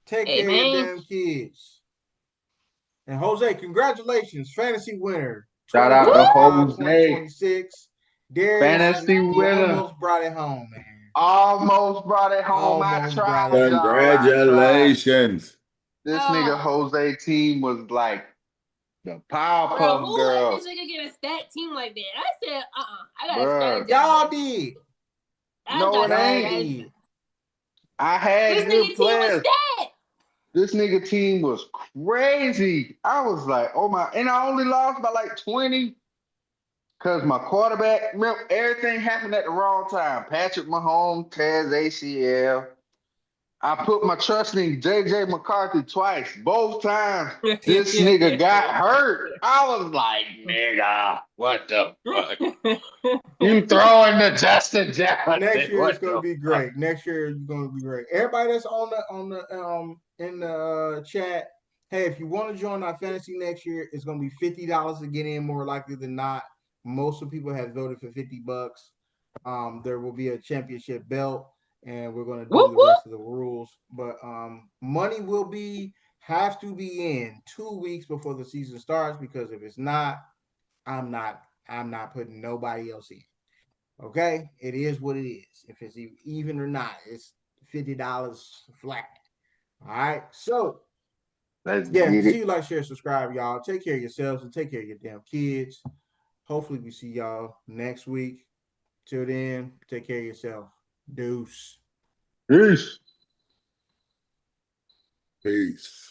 Take care of your damn kids. And Jose, congratulations, fantasy winner. Shout out to Jose. 2026. Darius, fantasy winner. Almost brought it home, man. Almost brought it home. I tried. Congratulations. This nigga Jose team was like the Powerpuff Girls. Girls. Who let this nigga get a stat team like that? I said, I got a strategy. Y'all did. No, it ain't. I had good players. This nigga team was crazy. I was like, oh my, and I only lost by like 20 because my quarterback, remember, everything happened at the wrong time. Patrick Mahomes tears ACL. I put my trust in JJ McCarthy twice. Both times this nigga got hurt. I was like, nigga, what the fuck? You throwing the Justin Jefferson. Next year it's gonna be great. Next year it's gonna be great. Everybody that's in the chat, hey, if you want to join our fantasy next year, it's gonna be $50 to get in, more likely than not. Most of the people have voted for $50. There will be a championship belt. And we're going to do the rest of the rules. But money will have to be in 2 weeks before the season starts, because if it's not, I'm not putting nobody else in. Okay? It is what it is. If it's even or not, it's $50 flat. All right? So, see you, like, share, subscribe, y'all. Take care of yourselves and take care of your damn kids. Hopefully we see y'all next week. Till then, take care of yourself. Deuce. Peace. Peace.